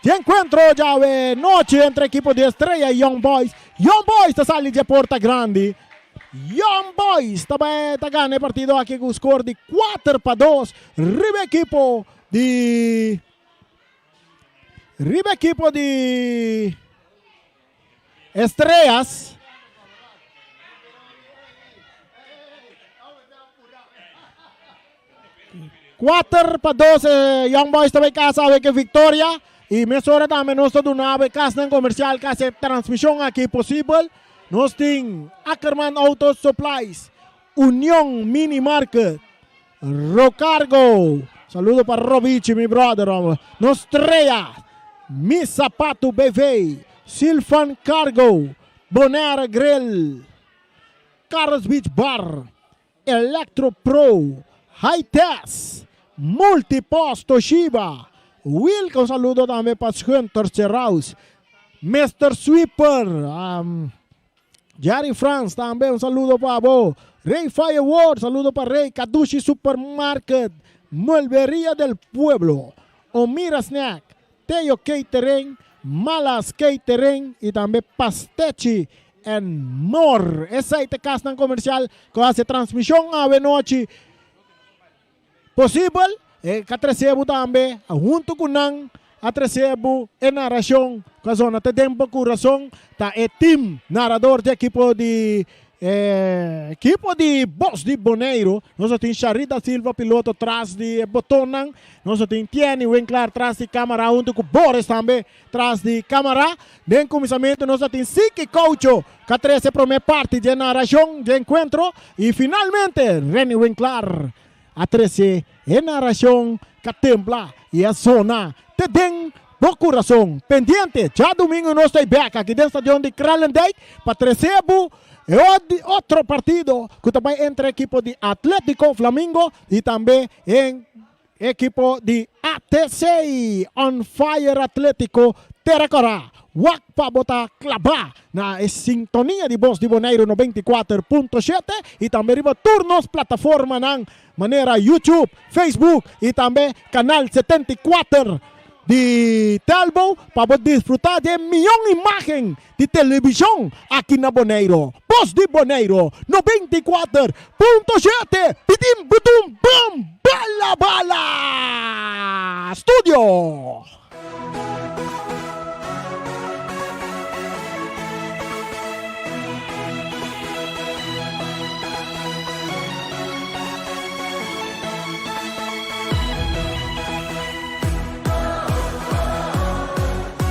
De encontro já é noite entre equipo de Estrella e Young Boys. Young Boys está saindo de porta grande. Young Boys está ganhando o partido aqui com o score de 4-2. Riba equipo de Estrellas. Quatro para 12 Young Boys também casa que vitória e mesora também nós estamos na casa comercial que essa transmissão aqui possível. Nós temos Ackerman Auto Supplies, União Mini Market, Rocargo. Saludo para Robici, mi brother. Nostrea, Mi Sapato BV, Silfan Cargo, Bonaire Grill, Carlos Beach Bar, Electro Pro, High Test, Multipost Toshiba, Wilco, saludo também para Hunter Serraus, Mr. Sweeper, Jerry France também, saludo para Bo, Rey Firework, saludo para Rey, Kadushi Supermarket, Mulvería del Pueblo, Omira Snack, Teo Catering, Malas Catering e também Pastechi and more. Essa é a casa comercial que hace transmissão à noite possível. E que recebo também, junto com nang, recebo a narração, que a zona tem tempo coração, tá é team narrador de equipo de Voz di Bonaire. Nós temos Charita Silva, piloto, atrás de Botonang. Nós temos Tieni Winkler, atrás de câmara, junto com Boris também, atrás de câmara. De começamento, nós temos Siki Coucho, que traz a primeira parte de narração de encontro. E finalmente, Reni Winkler, a trazer a narração que templa e a zona te tem do coração. Pendiente, já domingo nós estamos back aqui dentro do estadião de Kralendijk para trazer outro partido que também entre equipo de Atlético Flamengo e também em equipo de ATC On Fire Atlético Terracorá. Wak pa botar clavar na sintonia de Voz di Bonaire 94.7 e também riba turnos plataforma ng maneira YouTube, Facebook e também canal 74 de Telbo para desfrutar de milhão de imagens de televisão aqui na Bonaire. Voz di Bonaire 94.7. Pidim, butum, bam, bala, bala. Studio.